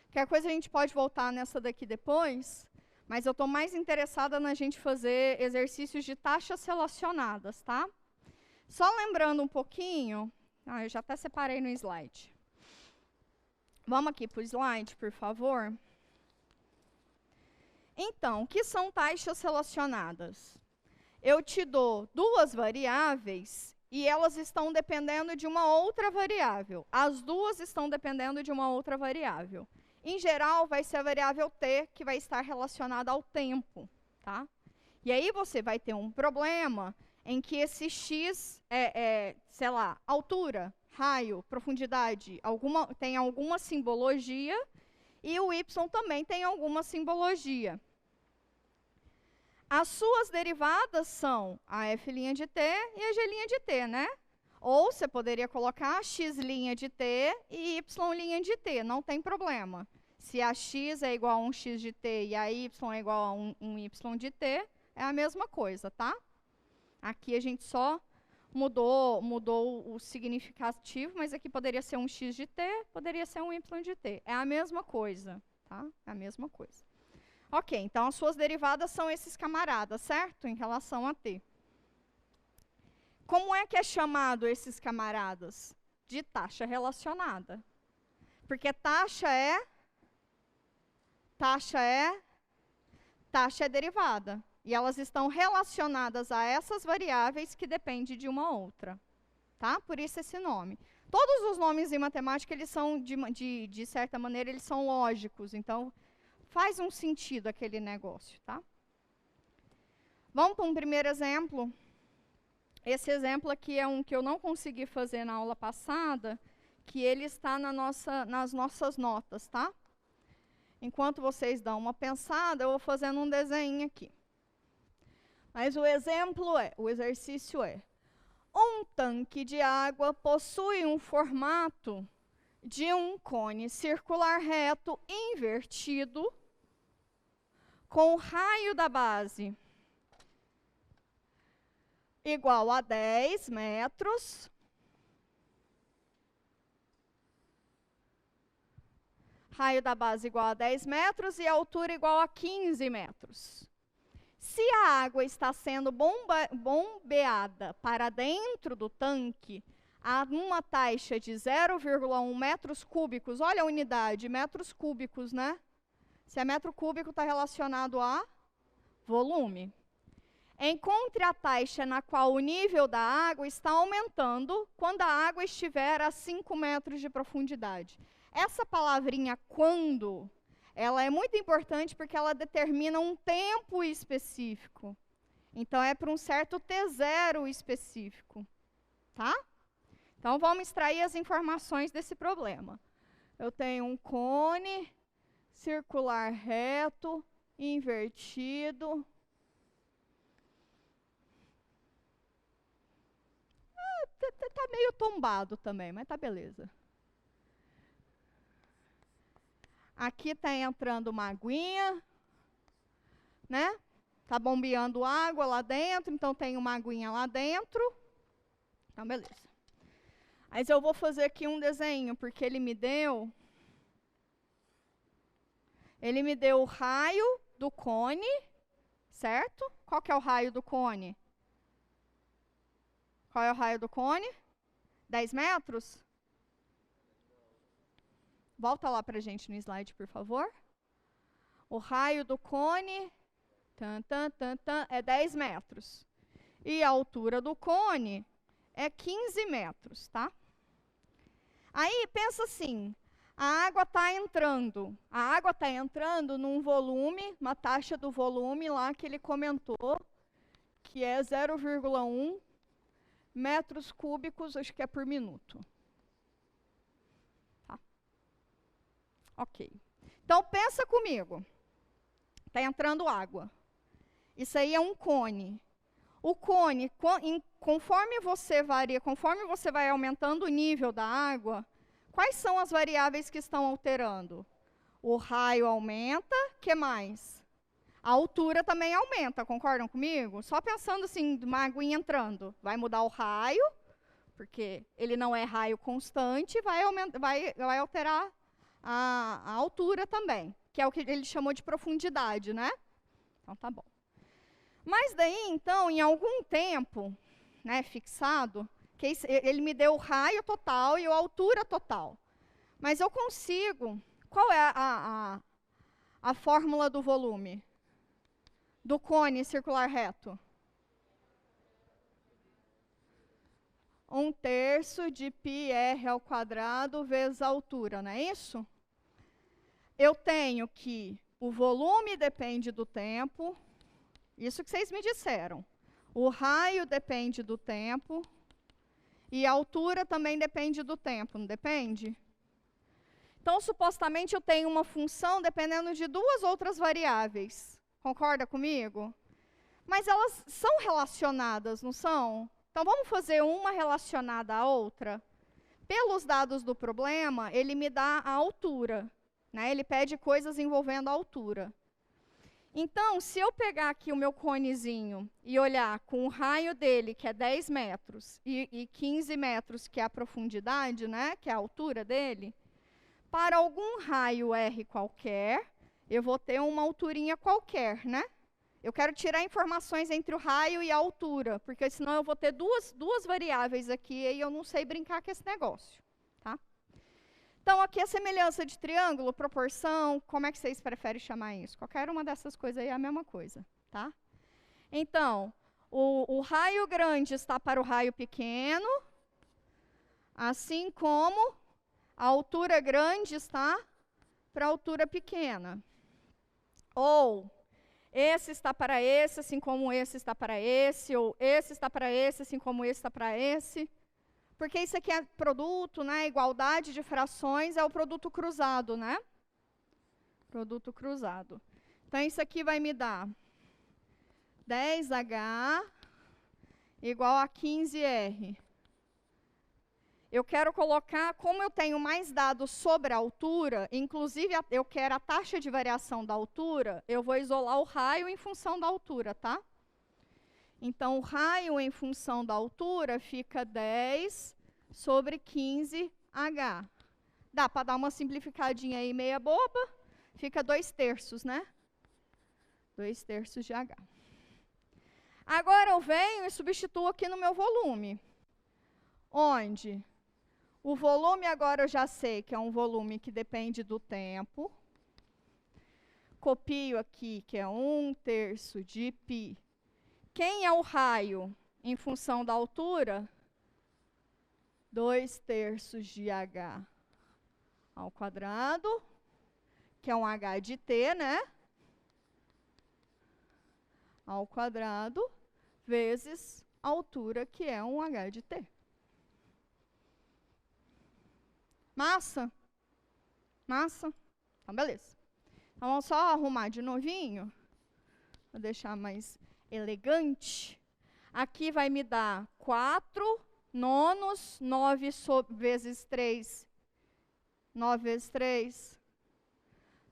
Qualquer coisa a gente pode voltar nessa daqui depois, mas eu estou mais interessada na gente fazer exercícios de taxas relacionadas, tá? Só lembrando um pouquinho, eu já até separei no slide. Vamos aqui para o slide, por favor. Então, o que são taxas relacionadas? Eu te dou duas variáveis e elas estão dependendo de uma outra variável. As duas estão dependendo de uma outra variável. Em geral, vai ser a variável t, que vai estar relacionada ao tempo, tá? E aí você vai ter um problema em que esse x sei lá, altura, raio, profundidade, tem alguma simbologia, e o y também tem alguma simbologia. As suas derivadas são a f' de t e a g' de t, né? Ou você poderia colocar x' de t e y' de t, não tem problema. Se a x é igual a um x de t e a y é igual a um y de t, é a mesma coisa, tá? Aqui a gente só mudou o significativo, mas aqui poderia ser um x de t, poderia ser um y de t. É a mesma coisa, tá? É a mesma coisa. Ok, então as suas derivadas são esses camaradas, certo? Em relação a t. Como é que é chamado esses camaradas? De taxa relacionada. Porque taxa é derivada. E elas estão relacionadas a essas variáveis que dependem de uma outra. Tá? Por isso esse nome. Todos os nomes em matemática, eles são, de certa maneira, eles são lógicos. Então, faz um sentido aquele negócio. Tá? Vamos para um primeiro exemplo. Esse exemplo aqui é um que eu não consegui fazer na aula passada, que ele está nas nossas notas, tá? Enquanto vocês dão uma pensada, eu vou fazendo um desenho aqui. Mas o exercício é: um tanque de água possui um formato de um cone circular reto invertido, com o raio da base igual a 10 metros, raio da base igual a 10 metros e a altura igual a 15 metros. Se a água está sendo bombeada para dentro do tanque a uma taxa de 0,1 metros cúbicos, olha a unidade, metros cúbicos, né? Se é metro cúbico, está relacionado a volume. Encontre a taxa na qual o nível da água está aumentando quando a água estiver a 5 metros de profundidade. Essa palavrinha quando, ela é muito importante porque ela determina um tempo específico. Então, é para um certo T0 específico. Tá? Então, vamos extrair as informações desse problema. Eu tenho um cone circular reto, invertido. Tá meio tombado também, mas tá beleza. Aqui está entrando uma aguinha, né? Está bombeando água lá dentro, então tem uma aguinha lá dentro. Então, beleza. Mas eu vou fazer aqui um desenho, porque ele me deu o raio do cone, certo? Qual que é o raio do cone? Qual é o raio do cone? 10 metros? Volta lá para a gente no slide, por favor. O raio do cone é 10 metros. E a altura do cone é 15 metros, tá? Aí, pensa assim, a água está entrando. A água está entrando num volume, uma taxa do volume lá que ele comentou, que é 0,1 metros cúbicos, acho que é por minuto. Tá? Ok. Então, pensa comigo. Está entrando água. Isso aí é um cone. O cone, conforme você vai aumentando o nível da água, quais são as variáveis que estão alterando? O raio aumenta, o que mais? A altura também aumenta, concordam comigo? Só pensando assim, uma aguinha entrando, vai mudar o raio, porque ele não é raio constante, vai alterar a altura também, que é o que ele chamou de profundidade, né? Então, tá bom. Mas daí, então, em algum tempo, né, fixado, que ele me deu o raio total e a altura total. Mas eu consigo... Qual é a fórmula do volume? Do cone circular reto? 1/3 de πr² vezes a altura, não é isso? Eu tenho que o volume depende do tempo, isso que vocês me disseram. O raio depende do tempo e a altura também depende do tempo, não depende? Então, supostamente, eu tenho uma função dependendo de duas outras variáveis. Concorda comigo? Mas elas são relacionadas, não são? Então, vamos fazer uma relacionada à outra? Pelos dados do problema, ele me dá a altura. Né? Ele pede coisas envolvendo a altura. Então, se eu pegar aqui o meu conezinho e olhar com o raio dele, que é 10 metros, e 15 metros, que é a profundidade, né, que é a altura dele, para algum raio R qualquer, eu vou ter uma alturinha qualquer, né? Eu quero tirar informações entre o raio e a altura, porque senão eu vou ter duas variáveis aqui e eu não sei brincar com esse negócio, tá? Então, aqui a semelhança de triângulo, proporção, como é que vocês preferem chamar isso? Qualquer uma dessas coisas aí é a mesma coisa, tá? Então, o raio grande está para o raio pequeno, assim como a altura grande está para a altura pequena. Ou, esse está para esse, assim como esse está para esse, ou esse está para esse, assim como esse está para esse. Porque isso aqui é produto, né? Igualdade de frações é o produto cruzado, né? Produto cruzado. Então, isso aqui vai me dar 10H igual a 15R. Eu quero colocar, como eu tenho mais dados sobre a altura, inclusive eu quero a taxa de variação da altura, eu vou isolar o raio em função da altura, tá? Então, o raio em função da altura fica 10 sobre 15H. Dá para dar uma simplificadinha aí meia boba, fica 2/3, né? 2/3 de H. Agora eu venho e substituo aqui no meu volume. Onde? O volume agora eu já sei que é um volume que depende do tempo. Copio aqui que é 1/3 de π. Quem é o raio em função da altura? 2/3 de H ao quadrado, que é um H de T, né? Ao quadrado, vezes a altura, que é um H de T. Massa? Massa? Então, beleza. Então, vamos só arrumar de novinho. Vou deixar mais elegante. Aqui vai me dar 4 nonos, 9 vezes 3. 9 vezes 3.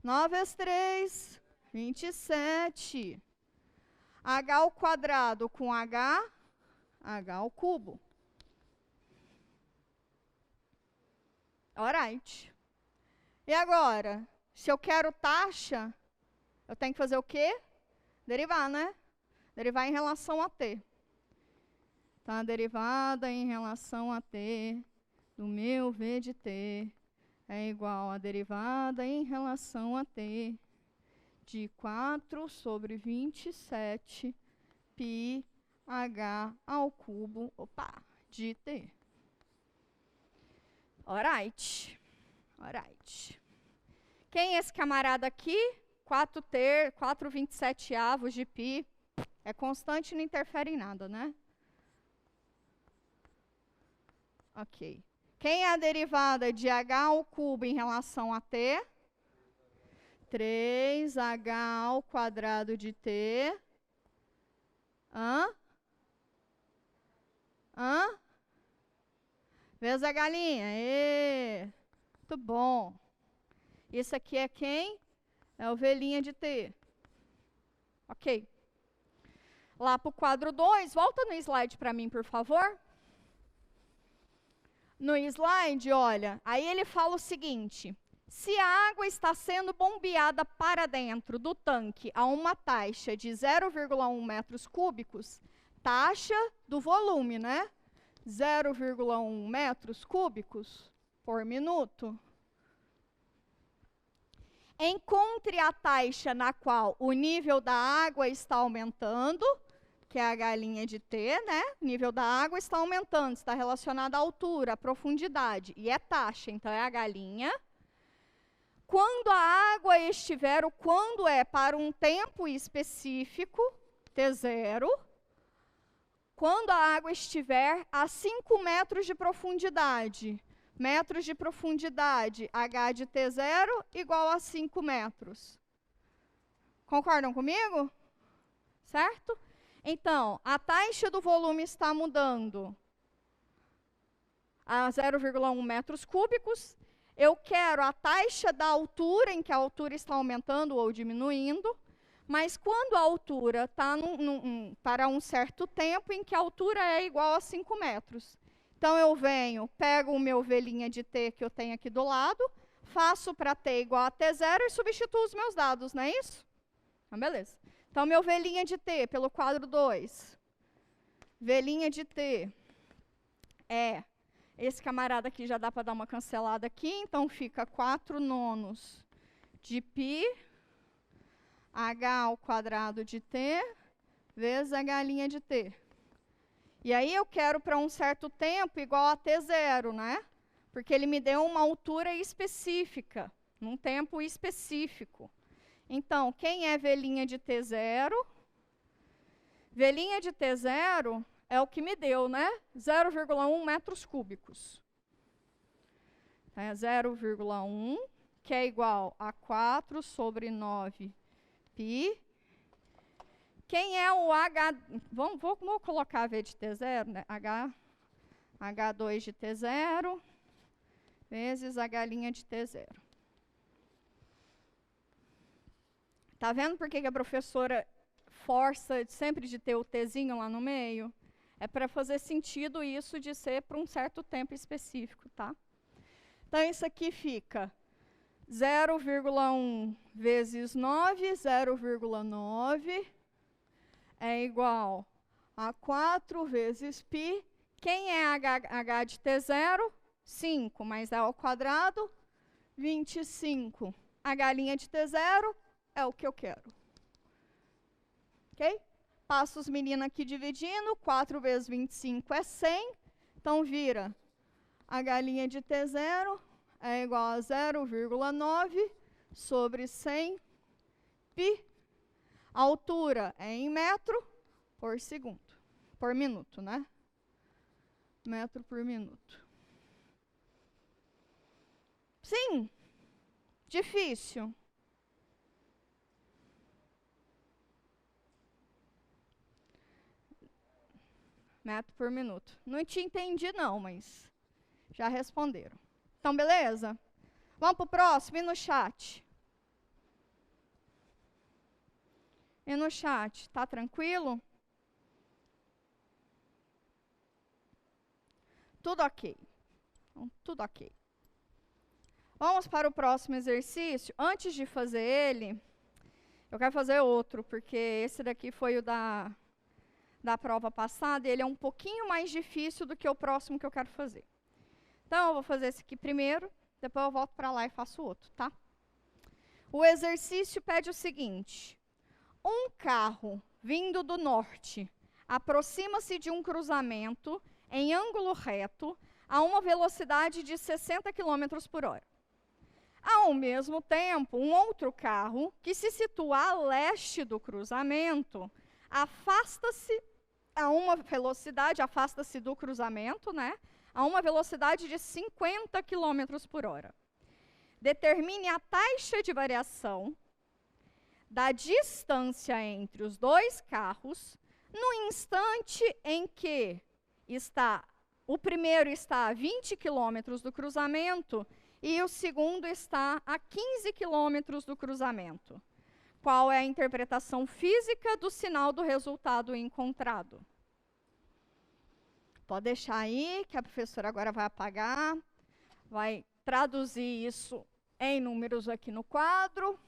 9 vezes 3, 27. H ao quadrado com H, H ao cubo. Alright. E agora, se eu quero taxa, eu tenho que fazer o quê? Derivar, né? Derivar em relação a t. Então, a derivada em relação a t do meu v de t é igual a derivada em relação a t de 4 sobre 27 π h ao cubo, de t. Alright. Alright. Quem é esse camarada aqui? 4/27 de π. É constante e não interfere em nada, né? Ok. Quem é a derivada de h ao cubo em relação a t? 3h ao quadrado de t. Vezes a galinha. Muito bom. Isso aqui é quem? É ovelhinha de t. Ok. Lá para o quadro 2, volta no slide para mim, por favor. No slide, olha, aí ele fala o seguinte: se a água está sendo bombeada para dentro do tanque a uma taxa de 0,1 metros cúbicos, taxa do volume, né? 0,1 metros cúbicos por minuto. Encontre a taxa na qual o nível da água está aumentando, que é a galinha de t, né? O nível da água está aumentando, está relacionado à altura, à profundidade, e é taxa, então é a galinha. Quando a água estiver, o quando é para um tempo específico, T0, quando a água estiver a 5 metros de profundidade, H de T0 igual a 5 metros. Concordam comigo? Certo? Então, a taxa do volume está mudando a 0,1 metros cúbicos. Eu quero a taxa da altura, em que a altura está aumentando ou diminuindo, Mas quando a altura está para um certo tempo em que a altura é igual a 5 metros. Então, eu venho, pego o meu V' de t que eu tenho aqui do lado, faço para t igual a t0 e substituo os meus dados, não é isso? Então, beleza. Então, meu V' de t pelo quadro 2, V' de t é, esse camarada aqui já dá para dar uma cancelada aqui, então fica 4/9 de π, h ao quadrado de t, vezes h' de t. E aí eu quero para um certo tempo igual a t0, né? Porque ele me deu uma altura específica, num tempo específico. Então, quem é V' de t0? V' de t0 é o que me deu, né? 0,1 metros cúbicos. É 0,1, que é igual a 4/9 π. Quem é o H? Vamos colocar V de t0, né? H2 de t0 vezes H' de t0. Tá vendo por que a professora força sempre de ter o tzinho lá no meio? É para fazer sentido isso de ser para um certo tempo específico, tá? Então, isso aqui fica 0,1 vezes 9, 0,9 é igual a 4 vezes π. Quem é h de t0? 5, mas é ao quadrado, 25. H' de t0 é o que eu quero. Ok? Passo os meninos aqui dividindo, 4 vezes 25 é 100, então vira H' de t0 é igual a 0,9 sobre 100 π. A altura é em metro por segundo, por minuto, né? Metro por minuto. Sim, difícil. Metro por minuto. Não te entendi não, mas já responderam. Então, beleza? Vamos para o próximo, e no chat? E no chat, tá tranquilo? Tudo ok. Então, tudo ok. Vamos para o próximo exercício. Antes de fazer ele, eu quero fazer outro, porque esse daqui foi o da prova passada, e ele é um pouquinho mais difícil do que o próximo que eu quero fazer. Então, eu vou fazer esse aqui primeiro, depois eu volto para lá e faço outro, tá? O exercício pede o seguinte: um carro vindo do norte aproxima-se de um cruzamento em ângulo reto a uma velocidade de 60 km por hora. Ao mesmo tempo, um outro carro que se situa a leste do cruzamento afasta-se a uma velocidade, afasta-se do cruzamento, né? A uma velocidade de 50 km por hora. Determine a taxa de variação da distância entre os dois carros no instante em que o primeiro está a 20 km do cruzamento e o segundo está a 15 km do cruzamento. Qual é a interpretação física do sinal do resultado encontrado? Pode deixar aí, que a professora agora vai apagar, vai traduzir isso em números aqui no quadro.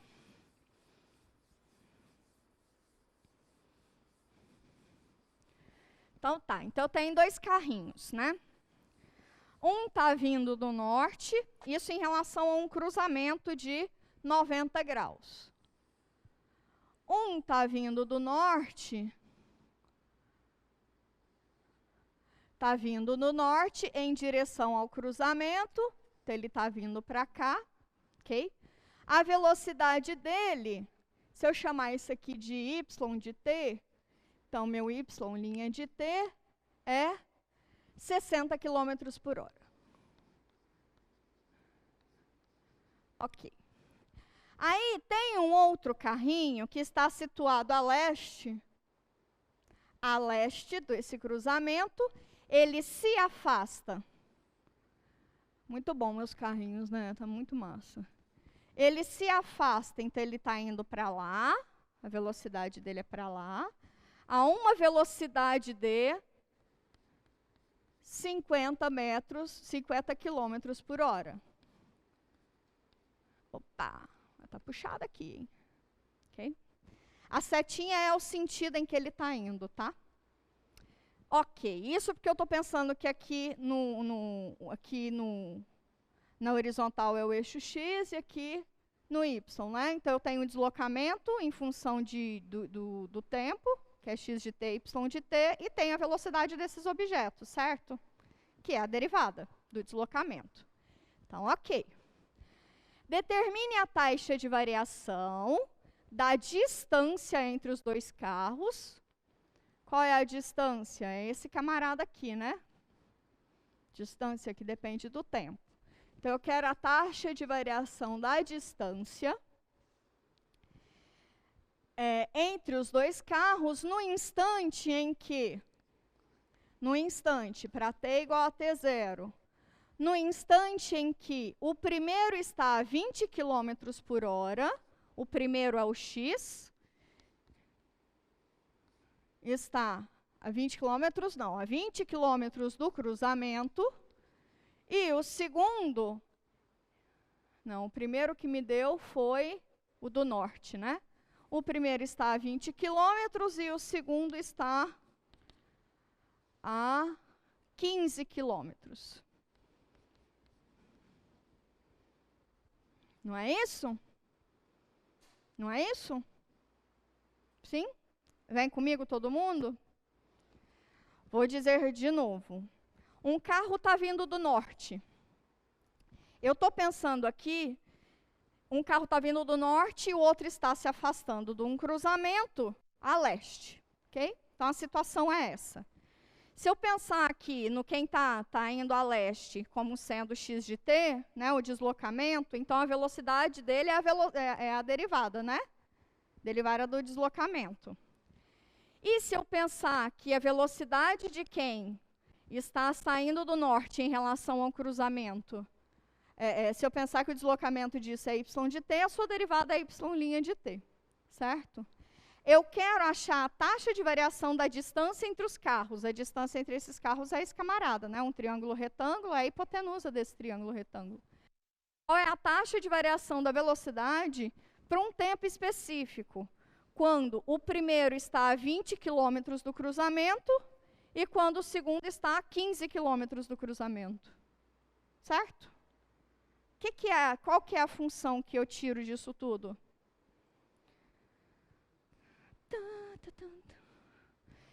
Então tá, então tem dois carrinhos, né? Um está vindo do norte, isso em relação a um cruzamento de 90 graus. Um está vindo do norte, está vindo do norte em direção ao cruzamento, então ele está vindo para cá, ok? A velocidade dele, se eu chamar isso aqui de y de t, então meu y' de t é 60 km por hora. Ok. Aí tem um outro carrinho que está situado a leste desse cruzamento, ele se afasta. Muito bom meus carrinhos, né? Tá muito massa. Ele se afasta, então ele está indo para lá, A velocidade dele é para lá. A uma velocidade de 50 quilômetros por hora. Opa, está puxado aqui, hein? Okay? A setinha é o sentido em que ele está indo, tá? Ok, isso porque eu estou pensando que aqui na horizontal é o eixo X e aqui no Y, né? Então eu tenho um deslocamento em função do tempo, que é x de t, y de t, e tenho a velocidade desses objetos, certo? Que é a derivada do deslocamento. Então, ok. Determine a taxa de variação da distância entre os dois carros. Qual é a distância? É esse camarada aqui, né? Distância que depende do tempo. Então, eu quero a taxa de variação da distância entre os dois carros no instante em que, para t igual a t0, no instante em que o primeiro está a 20 km por hora, o primeiro é o x, está a 20 km, não, a 20 km do cruzamento, e o segundo, não, o primeiro que me deu foi o do norte, né? O primeiro está a 20 km e o segundo está a 15 km. Não é isso? Não é isso? Sim? Vem comigo todo mundo? Vou dizer de novo. Um carro está vindo do norte. Eu estou pensando aqui, um carro está vindo do norte e o outro está se afastando de um cruzamento a leste. Okay? Então, a situação é essa. Se eu pensar aqui no quem está indo a leste como sendo x de t, né, o deslocamento, então a velocidade dele é a derivada, né? Derivada do deslocamento. E se eu pensar que a velocidade de quem está saindo do norte em relação ao cruzamento, se eu pensar que o deslocamento disso é y de t, a sua derivada é y' de t, certo? Eu quero achar a taxa de variação da distância entre os carros. A distância entre esses carros é esse camarada, né? Um triângulo retângulo é a hipotenusa desse triângulo retângulo. Qual é a taxa de variação da velocidade para um tempo específico? Quando o primeiro está a 20 km do cruzamento e quando o segundo está a 15 km do cruzamento. Certo? Qual que é a função que eu tiro disso tudo?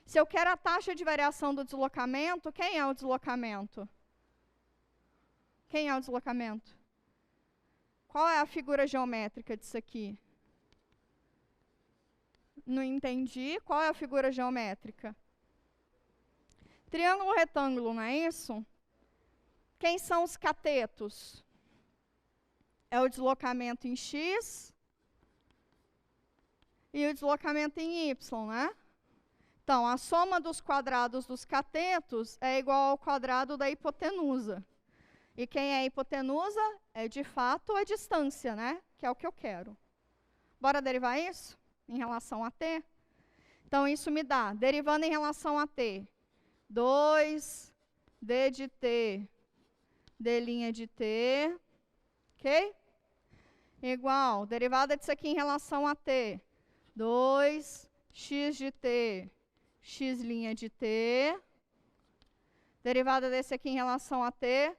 Se eu quero a taxa de variação do deslocamento, quem é o deslocamento? Quem é o deslocamento? Qual é a figura geométrica disso aqui? Não entendi. Qual é a figura geométrica? Triângulo retângulo, não é isso? Quem são os catetos? É o deslocamento em x e o deslocamento em y, né? Então, a soma dos quadrados dos catetos é igual ao quadrado da hipotenusa. E quem é a hipotenusa é, de fato, a distância, né? Que é o que eu quero. Bora derivar isso em relação a t? Então, isso me dá, derivando em relação a t, 2d de t, d' de t, ok? Igual, derivada disso aqui em relação a t, 2x de t, x' de t. Derivada desse aqui em relação a t,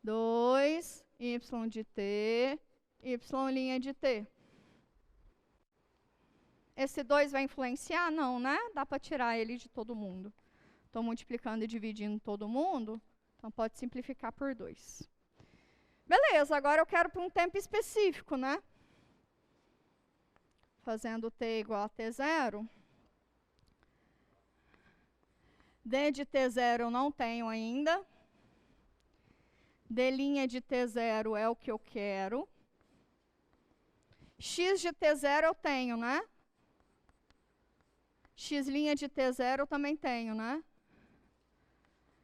2y de t, y' de t. Esse 2 vai influenciar? Não, né? Dá para tirar ele de todo mundo. Estou multiplicando e dividindo todo mundo, então pode simplificar por 2. Beleza, agora eu quero para um tempo específico, né? Fazendo t igual a t0. D de t0 eu não tenho ainda. D' de t0 é o que eu quero. X de t0 eu tenho, né? X' de t0 eu também tenho, né?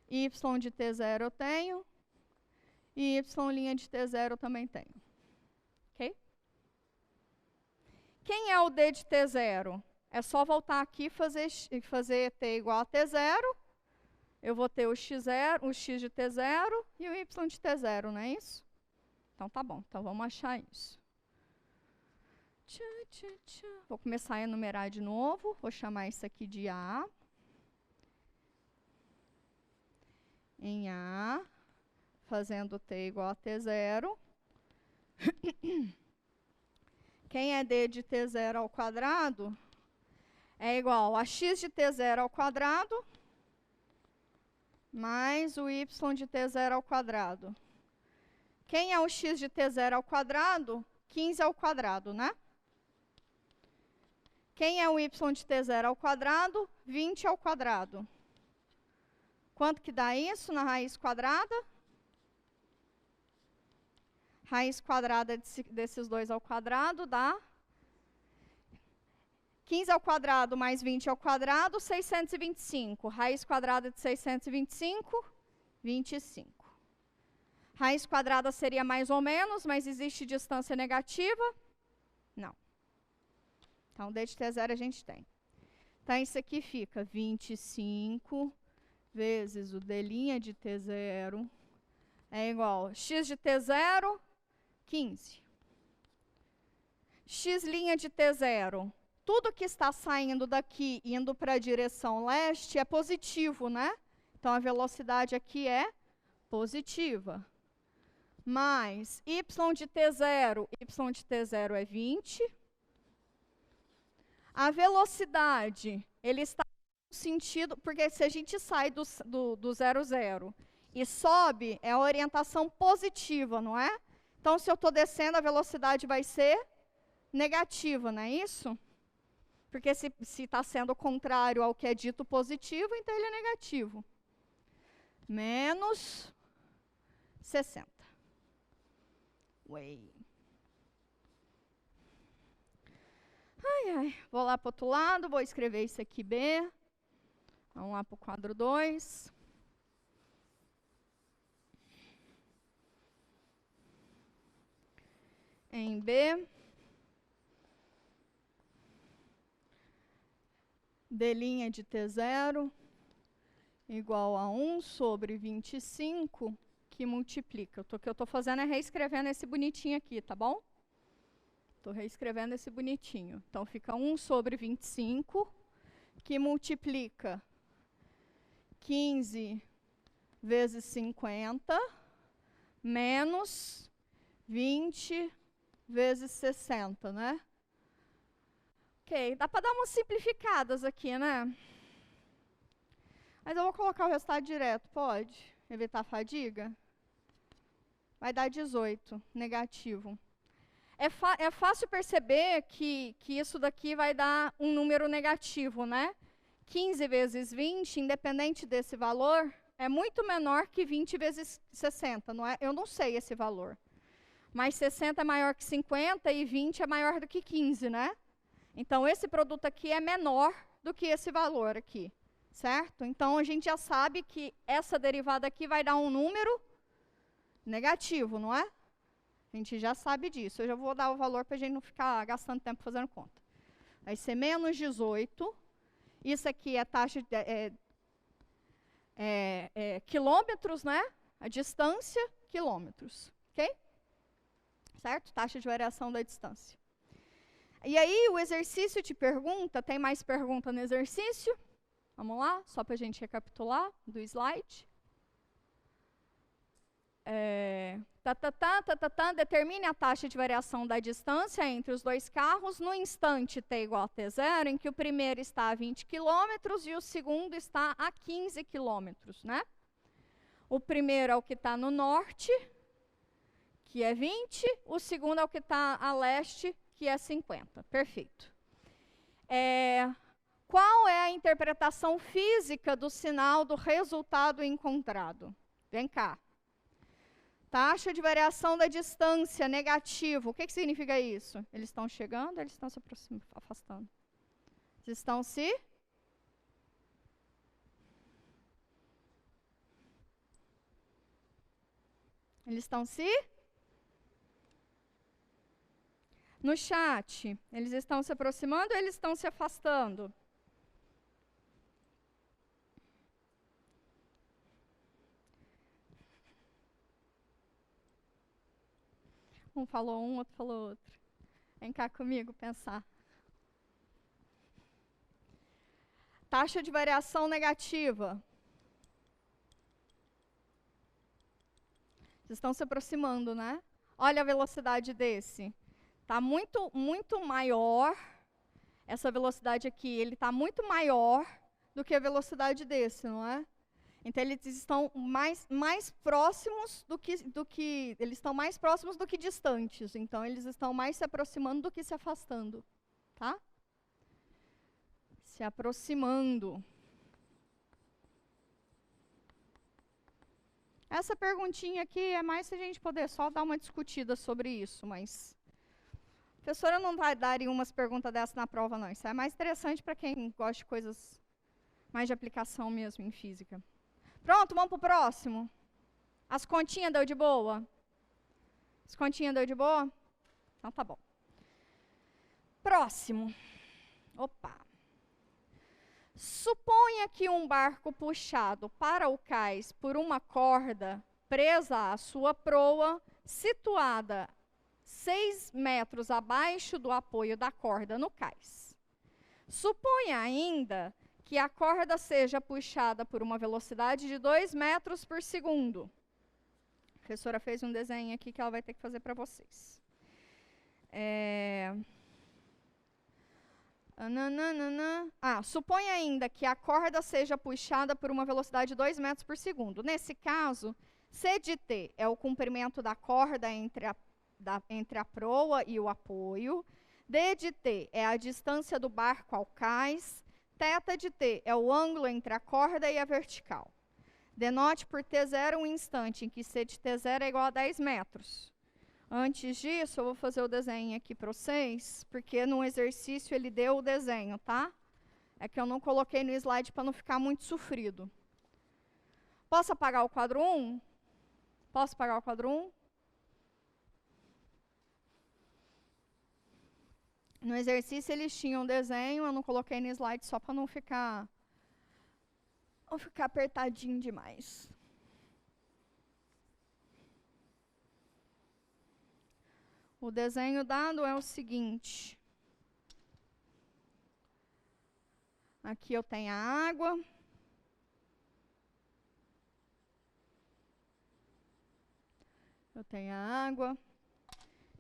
Y de t0 eu tenho. E y' de t0 eu também tenho. Ok? quem é o d de t0? É só voltar aqui e fazer t igual a t0. Eu vou ter o x0, o x de t0 e o y de t0, não é isso? Então tá bom, então vamos achar isso. Vou começar a enumerar de novo, vou chamar isso aqui de A. Em A, fazendo t igual a t0. Quem é d de t0 ao quadrado é igual a x de t0 ao quadrado mais o y de t0 ao quadrado. Quem é o x de t0 ao quadrado? 15 ao quadrado, né? Quem é o y de t0 ao quadrado? 20 ao quadrado. Quanto que dá isso na raiz quadrada? Raiz quadrada desses dois ao quadrado dá 15 ao quadrado mais 20 ao quadrado, 625. Raiz quadrada de 625, 25. Raiz quadrada seria mais ou menos, mas existe distância negativa? Não. Então, d de t0 a gente tem. Então, isso aqui fica 25 vezes o d' de t0 é igual a x de t0, 15. X' de t0. Tudo que está saindo daqui, indo para a direção leste, é positivo, né? Então, a velocidade aqui é positiva. Mais y de t0 é 20. A velocidade, ele está no sentido, porque se a gente sai do 0, 0 e sobe, é a orientação positiva, não é? Então, se eu estou descendo, a velocidade vai ser negativa, não é isso? Porque se está sendo contrário ao que é dito positivo, então ele é negativo. Menos 60. Ai, ai. Vou lá para o outro lado, vou escrever isso aqui B. Vamos lá para o quadro 2. Em B, d' de t0 igual a 1 sobre 25, que multiplica. O que eu estou fazendo é reescrevendo esse bonitinho aqui, tá bom? Estou reescrevendo esse bonitinho. Então, fica 1 sobre 25, que multiplica 15 vezes 50, menos 20 vezes 60, né? Ok, dá para dar umas simplificadas aqui, né? Mas eu vou colocar o resultado direto, pode? Evitar a fadiga? Vai dar 18, negativo. É fácil perceber que isso daqui vai dar um número negativo, né? 15 vezes 20, independente desse valor, é muito menor que 20 vezes 60, não é? Eu não sei esse valor. Mas 60 é maior que 50 e 20 é maior do que 15, né? Então, esse produto aqui é menor do que esse valor aqui, certo? Então, a gente já sabe que essa derivada aqui vai dar um número negativo, não é? A gente já sabe disso. Eu já vou dar o valor para a gente não ficar gastando tempo fazendo conta. Vai ser menos 18. Isso aqui é taxa de quilômetros, né? A distância, quilômetros. Ok? Certo? Taxa de variação da distância. E aí, o exercício te pergunta, tem mais pergunta no exercício? Vamos lá, só para a gente recapitular do slide. Determine a taxa de variação da distância entre os dois carros no instante t igual a t0, em que o primeiro está a 20 km e o segundo está a 15 km, né? O primeiro é o que está no norte, que é 20, o segundo é o que está a leste, que é 50. Perfeito. Qual é a interpretação física do sinal do resultado encontrado? Vem cá. Taxa de variação da distância, negativo. O que significa isso? Eles estão chegando ou eles estão se aproximando, afastando? Eles estão se... Eles estão se... No chat, eles estão se aproximando ou eles estão se afastando? Um falou um, outro falou outro. Vem cá comigo pensar. Taxa de variação negativa. Vocês estão se aproximando, né? Olha a velocidade desse. Está muito maior. Essa velocidade aqui, ele está muito maior do que a velocidade desse, não é? Então eles estão mais próximos do que eles estão mais próximos do que distantes. Então eles estão mais se aproximando do que se afastando, tá? Se aproximando. Essa perguntinha aqui é mais se a gente poder só dar uma discutida sobre isso, mas a professora não daria umas perguntas dessas na prova, não. Isso é mais interessante para quem gosta de coisas mais de aplicação mesmo em física. Pronto, vamos para o próximo. As continhas deu de boa? As continhas deu de boa? Então tá bom. Próximo. Opa. Suponha que um barco puxado para o cais por uma corda presa à sua proa, situada 6 metros abaixo do apoio da corda no cais. Suponha ainda que a corda seja puxada por uma velocidade de 2 metros por segundo. A professora fez um desenho aqui que ela vai ter que fazer para vocês. Suponha ainda que a corda seja puxada por uma velocidade de 2 metros por segundo. Nesse caso, C de T é o comprimento da corda entre a proa e o apoio. D de T é a distância do barco ao cais. Θ de T é o ângulo entre a corda e a vertical. Denote por T0 um instante em que C de T0 é igual a 10 metros. Antes disso, eu vou fazer o desenho aqui para vocês, porque no exercício ele deu o desenho, tá? É que eu não coloquei no slide para não ficar muito sofrido. Posso apagar o quadro 1? Posso apagar o quadro 1? No exercício eles tinham desenho, eu não coloquei no slide só para não ficar apertadinho demais. O desenho dado é o seguinte. Aqui eu tenho a água. Eu tenho a água.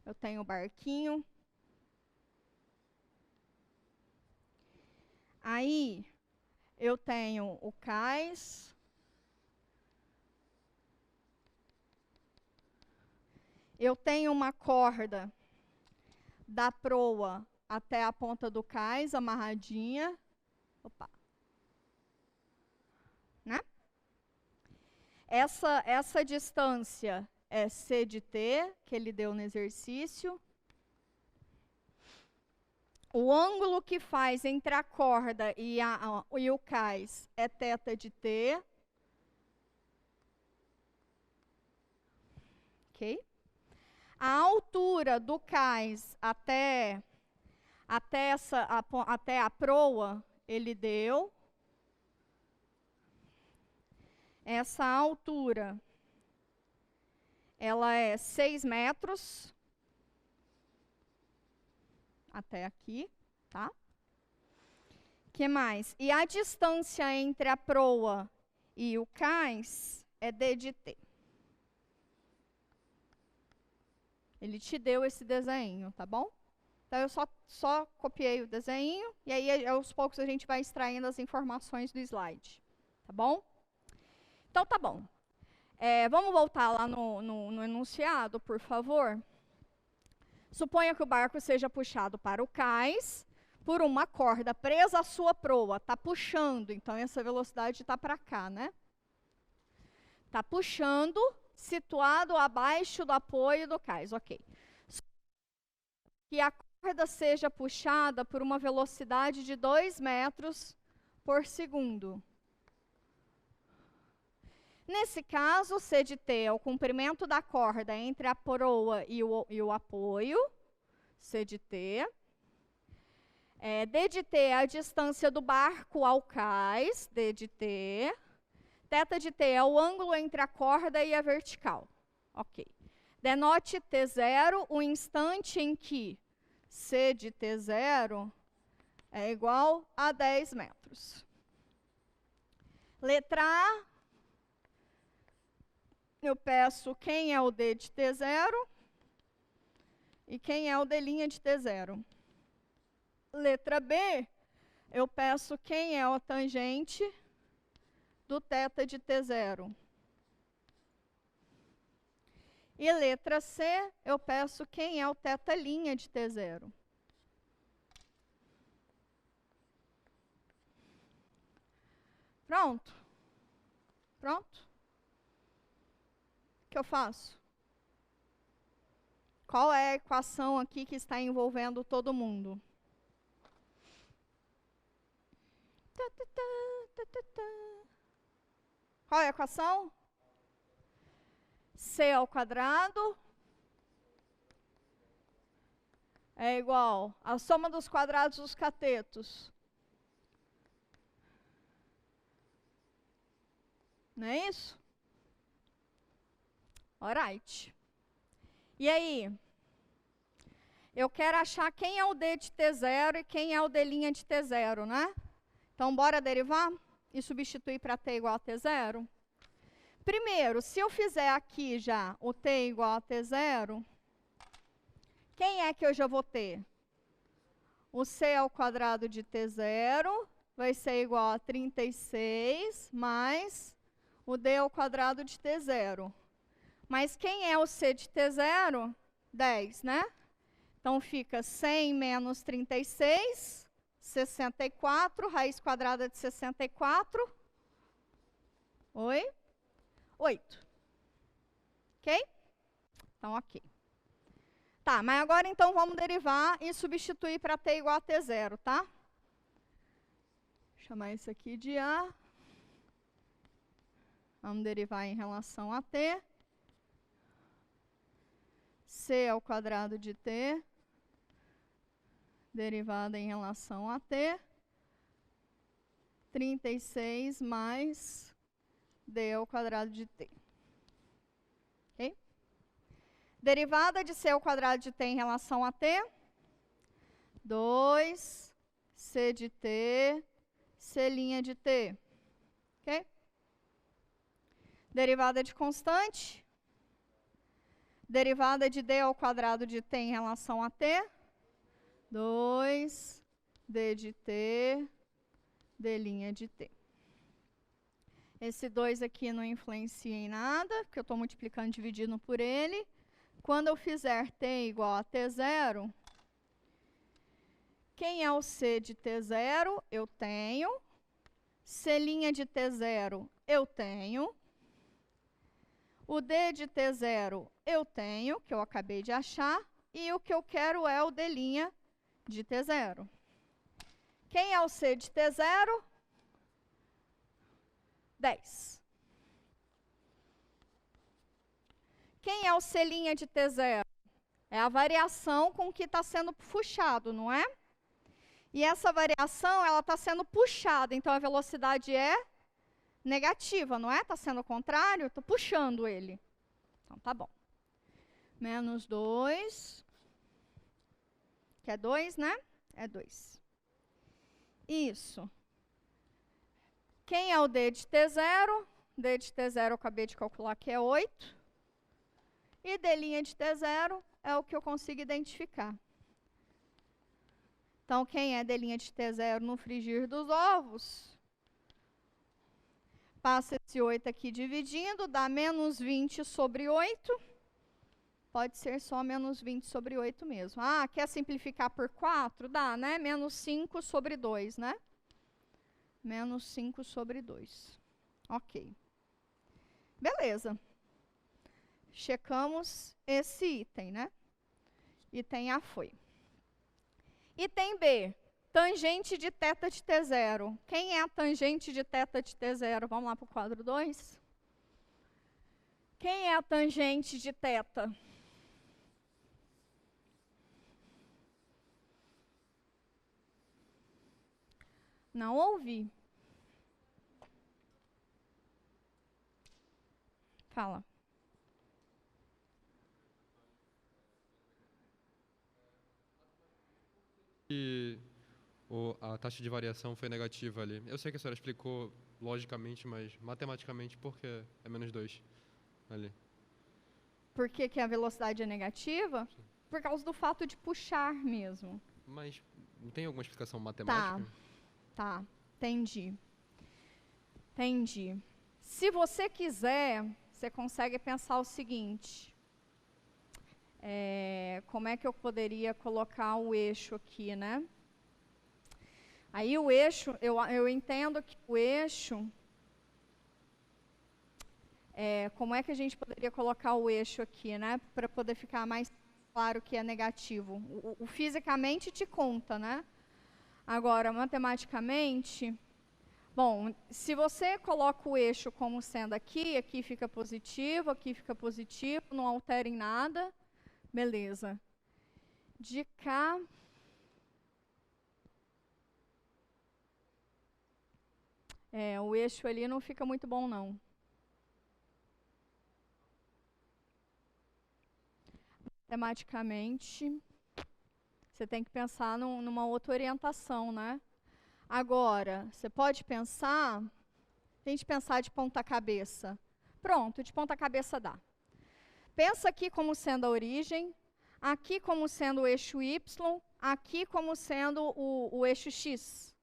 Eu tenho o barquinho. Aí, eu tenho o cais. Eu tenho uma corda da proa até a ponta do cais, amarradinha. Opa. Né? Essa distância é C de T, que ele deu no exercício. O ângulo que faz entre a corda e o cais é θ de T. Ok? A altura do cais até a proa, ele deu. Essa altura, ela é 6 metros. Até aqui, tá? Que mais? E a distância entre a proa e o cais é D de T. Ele te deu esse desenho, tá bom? Então, eu só copiei o desenho, e aí, aos poucos, a gente vai extraindo as informações do slide. Tá bom? Então, tá bom. Vamos voltar lá no enunciado, por favor? Suponha que o barco seja puxado para o cais por uma corda presa à sua proa. Está puxando, então essa velocidade está para cá, né? Está puxando, situado abaixo do apoio do cais, ok. Que a corda seja puxada por uma velocidade de 2 metros por segundo. Nesse caso, C de T é o comprimento da corda entre a proa e o apoio. C de T. D de T é a distância do barco ao cais, D de T. Θ de T é o ângulo entre a corda e a vertical. Ok. Denote T0 o instante em que C de T0 é igual a 10 metros. Letra A, eu peço quem é o D de T0 e quem é o D' de T0. Letra B, eu peço quem é a tangente do θ de T0. E letra C, eu peço quem é o θ' de T0. Pronto? Pronto? O que eu faço? Qual é a equação aqui que está envolvendo todo mundo? Qual é a equação? C ao quadrado é igual à soma dos quadrados dos catetos. Não é isso? Alright. E aí? Eu quero achar quem é o D de T0 e quem é o D' de T0, né? Então, bora derivar e substituir para T igual a T0? Primeiro, se eu fizer aqui já o T igual a T0, quem é que eu já vou ter? O C ao quadrado de T0 vai ser igual a 36 mais o D ao quadrado de T0. Mas quem é o C de T0? 10, né? Então, fica 100 menos 36, 64, raiz quadrada de 64. Oi? 8. Ok? Então, ok. Tá, mas agora então vamos derivar e substituir para T igual a T0, tá? Vou chamar isso aqui de A. Vamos derivar em relação a T. C ao quadrado de T, derivada em relação a T, 36 mais D ao quadrado de T. Ok? Derivada de C ao quadrado de T em relação a T, 2 C de T, C' de T. Ok? Derivada de constante, derivada de D ao quadrado de T em relação a T, 2 D de T, D' de T. Esse 2 aqui não influencia em nada, porque eu estou multiplicando e dividindo por ele. Quando eu fizer T igual a T0, quem é o C de T0? Eu tenho. C' de T0, eu tenho. O D de T0 eu tenho, que eu acabei de achar. E o que eu quero é o D' de T0. Quem é o C de T0? 10. Quem é o C' de T0? É a variação com que está sendo puxado, não é? E essa variação, ela está sendo puxada, então a velocidade é negativa, não é? Está sendo o contrário, estou puxando ele. Então, tá bom. Menos 2, que é 2, né? É 2. Isso. Quem é o D de T0? D de T0 eu acabei de calcular que é 8. E D' de T0 é o que eu consigo identificar. Então, quem é D' de T0 no frigir dos ovos? Passa esse 8 aqui dividindo, dá menos 20 sobre 8. Pode ser só menos 20 sobre 8 mesmo. Ah, quer simplificar por 4? Dá, né? Menos 5 sobre 2, né? Menos 5 sobre 2. Ok. Beleza. Checamos esse item, né? Item A foi. Item B. Tangente de θ de T0. Quem é a tangente de θ de T0? Vamos lá para o quadro 2. Quem é a tangente de θ? Não ouvi. Fala. E a taxa de variação foi negativa ali. Eu sei que a senhora explicou logicamente, mas matematicamente por que é -2 ali? Por que que a velocidade é negativa? Sim. Por causa do fato de puxar mesmo. Mas não tem alguma explicação matemática? Tá, entendi. Entendi. Se você quiser, você consegue pensar o seguinte. Como é que eu poderia colocar o eixo aqui, né? Aí o eixo, eu entendo que o eixo, como é que a gente poderia colocar o eixo aqui, né? Para poder ficar mais claro que é negativo. O fisicamente te conta, né? Agora, matematicamente, bom, se você coloca o eixo como sendo aqui fica positivo, não altera em nada, beleza. De cá... o eixo ali não fica muito bom, não. Matematicamente, você tem que pensar numa outra orientação, né? Agora, você pode pensar, tem de pensar de ponta cabeça. Pronto, de ponta cabeça dá. Pensa aqui como sendo a origem, aqui como sendo o eixo Y, aqui como sendo o eixo X,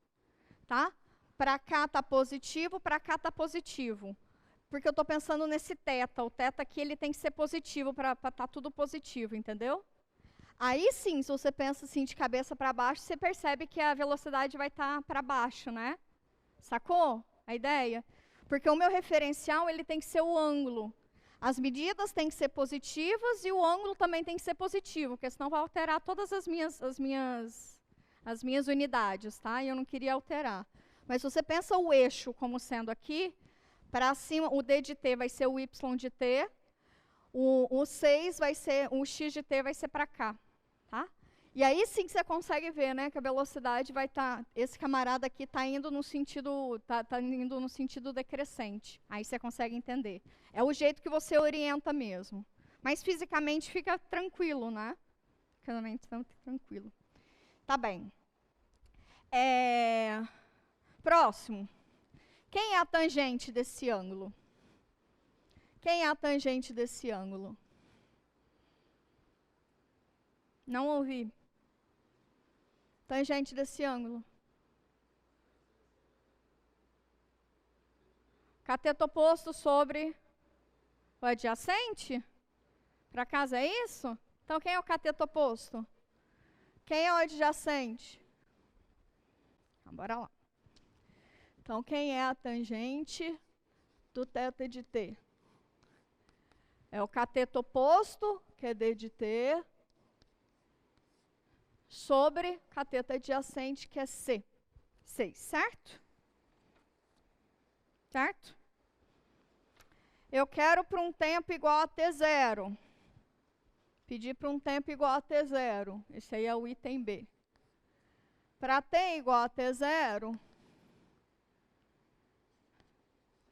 tá? Para cá está positivo, para cá está positivo. Porque eu estou pensando nesse θ. O θ aqui ele tem que ser positivo para estar tudo positivo, entendeu? Aí sim, se você pensa assim de cabeça para baixo, você percebe que a velocidade vai estar para baixo, né? Sacou a ideia? Porque o meu referencial ele tem que ser o ângulo. As medidas têm que ser positivas e o ângulo também tem que ser positivo, porque senão vai alterar todas as minhas unidades, tá? E eu não queria alterar. Mas se você pensa o eixo como sendo aqui, para cima, o d de t vai ser o y de t, o 6 vai ser, o x de t vai ser para cá, tá? E aí sim que você consegue ver, né, que a velocidade vai estar, esse camarada aqui está indo no sentido, tá indo no sentido decrescente. Aí você consegue entender. É o jeito que você orienta mesmo. Mas fisicamente fica tranquilo, né? Fisicamente tranquilo. Tá bem. Próximo. Quem é a tangente desse ângulo? Quem é a tangente desse ângulo? Não ouvi. Tangente desse ângulo. Cateto oposto sobre o adjacente? Para casa é isso? Então quem é o cateto oposto? Quem é o adjacente? Então, bora lá. Então, quem é a tangente do θ de t? É o cateto oposto, que é d de t, sobre cateto adjacente, que é c. 6, certo? Certo? Eu quero para um tempo igual a t0. Pedir para um tempo igual a t0. Esse aí é o item B. Para t igual a t0...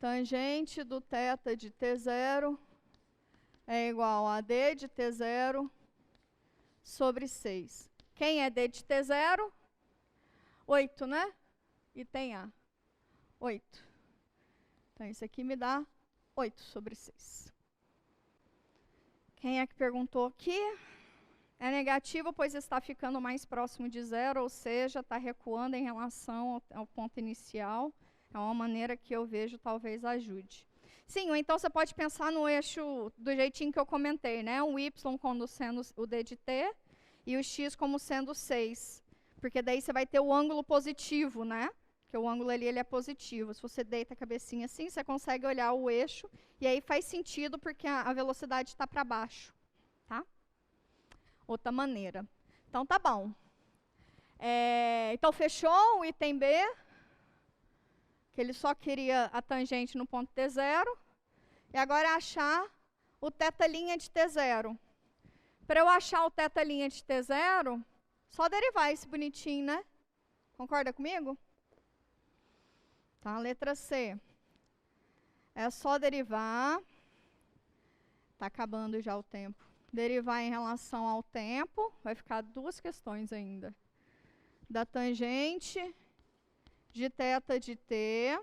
tangente do θ de t0 é igual a d de t0 sobre 6. Quem é d de t0? 8, né? E tem A. 8. Então, isso aqui me dá 8 sobre 6. Quem é que perguntou aqui? É negativo, pois está ficando mais próximo de zero, ou seja, está recuando em relação ao ponto inicial. É uma maneira que eu vejo talvez ajude. Sim, ou então você pode pensar no eixo do jeitinho que eu comentei, né? O y como sendo o d de t e o x como sendo 6. Porque daí você vai ter o ângulo positivo, né? Porque o ângulo ali ele é positivo. Se você deita a cabecinha assim, você consegue olhar o eixo e aí faz sentido porque a velocidade está para baixo, tá? Outra maneira. Então, tá bom. Então, fechou o item B, que ele só queria a tangente no ponto T0. E agora é achar o θ' de T0. Para eu achar o θ' de T0, só derivar esse bonitinho, né? Concorda comigo? Tá? Letra C. É só derivar. Está acabando já o tempo. Derivar em relação ao tempo. Vai ficar 2 questões ainda. Da tangente de θ de t.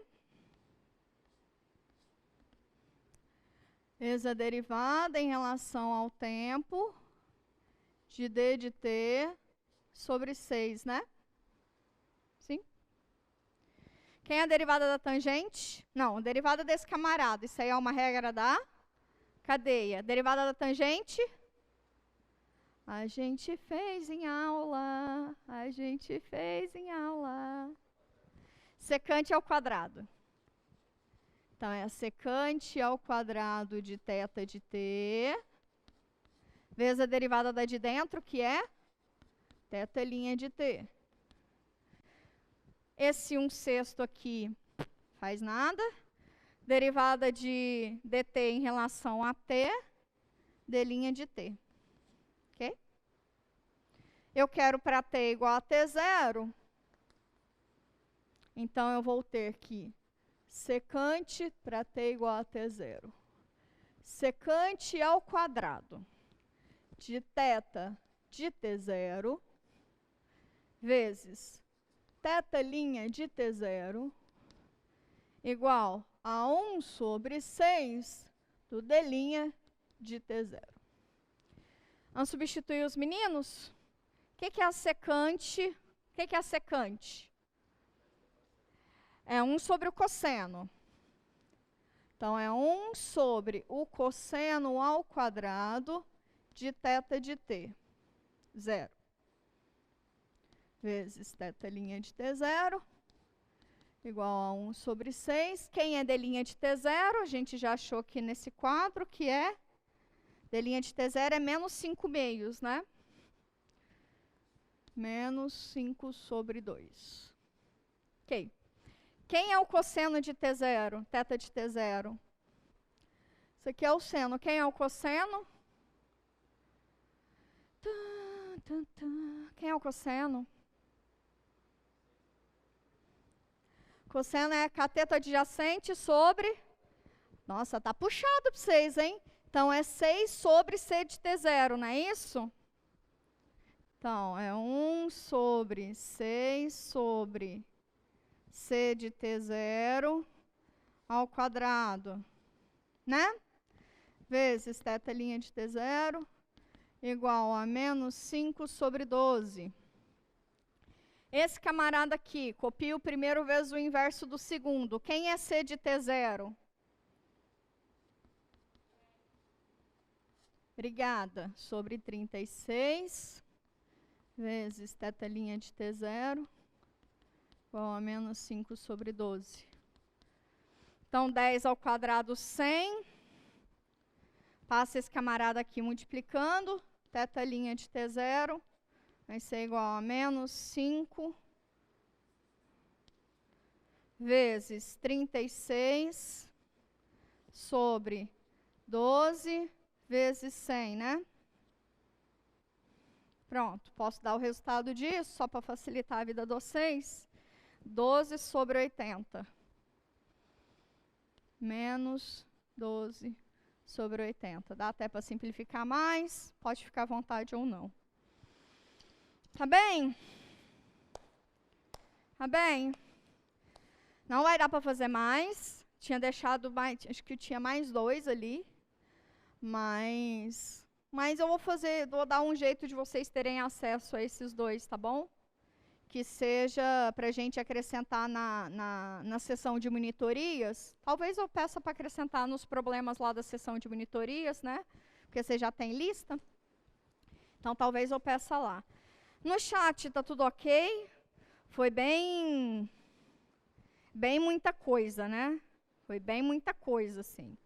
Vezes a derivada em relação ao tempo de d de t sobre 6, né? Sim? Quem é a derivada da tangente? Não, a derivada desse camarada. Isso aí é uma regra da cadeia. Derivada da tangente? A gente fez em aula. A gente fez em aula. Secante ao quadrado. Então, é a secante ao quadrado de θ de t, vezes a derivada da de dentro, que é θ' de t. Esse 1/6 aqui faz nada. Derivada de dt em relação a t, d' de t. Ok? Eu quero para t igual a t0. Então, eu vou ter que secante para t igual a t0. Secante ao quadrado de θ de t0 vezes θ' de t0 igual a 1 sobre 6 do d' de t0. Vamos substituir os meninos? O que é a secante? O que é a secante? É 1 sobre o cosseno. Então, é 1 sobre o cosseno ao quadrado de θ de t. 0. Vezes θ' de t0 igual a 1 sobre 6. Quem é d' de t0? A gente já achou aqui nesse quadro que é d' de t0 é menos 5 meios, né? Menos 5 sobre 2. Ok. Quem é o cosseno de t0? Θ de t0. Isso aqui é o seno. Quem é o cosseno? Quem é o cosseno? Cosseno é cateto adjacente sobre... Nossa, tá puxado para vocês, hein? Então, é 6 sobre c de t0, não é isso? Então, é 1 sobre 6 sobre c de t0 ao quadrado, né? Vezes θ' de t0 igual a menos 5 sobre 12. Esse camarada aqui, copia o primeiro vezes o inverso do segundo. Quem é c de t0? Obrigada. Sobre 36 vezes θ' de t0 igual a menos 5 sobre 12. Então, 10 ao quadrado, 100. Passa esse camarada aqui multiplicando. Θ' de t0 vai ser igual a menos 5 vezes 36 sobre 12 vezes 100, né? Pronto, posso dar o resultado disso, só para facilitar a vida de vocês. 12 sobre 80. Menos 12 sobre 80. Dá até para simplificar mais, pode ficar à vontade ou não. Tá bem? Tá bem? Não vai dar para fazer mais. Tinha deixado mais, acho que tinha mais 2 ali. Mas eu vou dar um jeito de vocês terem acesso a esses 2, tá bom? Que seja para a gente acrescentar na sessão de monitorias. Talvez eu peça para acrescentar nos problemas lá da sessão de monitorias, né? Porque você já tem lista. Então, talvez eu peça lá. No chat, tá tudo ok? Foi bem muita coisa, né? Foi bem muita coisa, assim.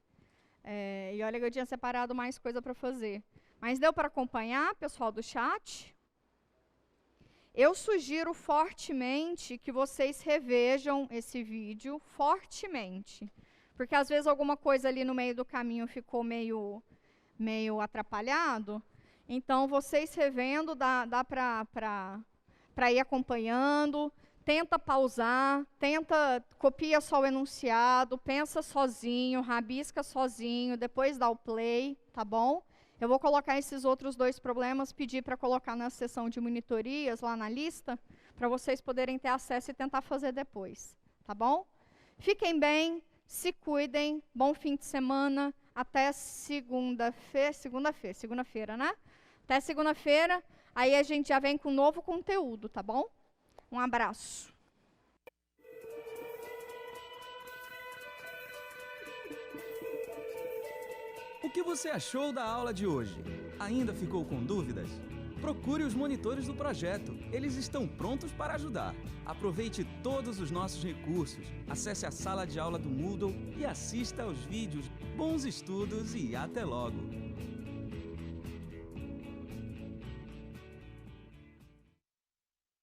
E olha que eu tinha separado mais coisa para fazer. Mas deu para acompanhar, pessoal do chat? Eu sugiro fortemente que vocês revejam esse vídeo, fortemente. Porque às vezes alguma coisa ali no meio do caminho ficou meio atrapalhado. Então, vocês revendo, dá para ir acompanhando. tenta pausar, copia só o enunciado, pensa sozinho, rabisca sozinho, depois dá o play, tá bom? Eu vou colocar esses outros 2 problemas, pedir para colocar na seção de monitorias, lá na lista, para vocês poderem ter acesso e tentar fazer depois, tá bom? Fiquem bem, se cuidem, bom fim de semana, até segunda-feira, né? Até segunda-feira, aí a gente já vem com novo conteúdo, tá bom? Um abraço. O que você achou da aula de hoje? Ainda ficou com dúvidas? Procure os monitores do projeto. Eles estão prontos para ajudar. Aproveite todos os nossos recursos. Acesse a sala de aula do Moodle e assista aos vídeos. Bons estudos e até logo!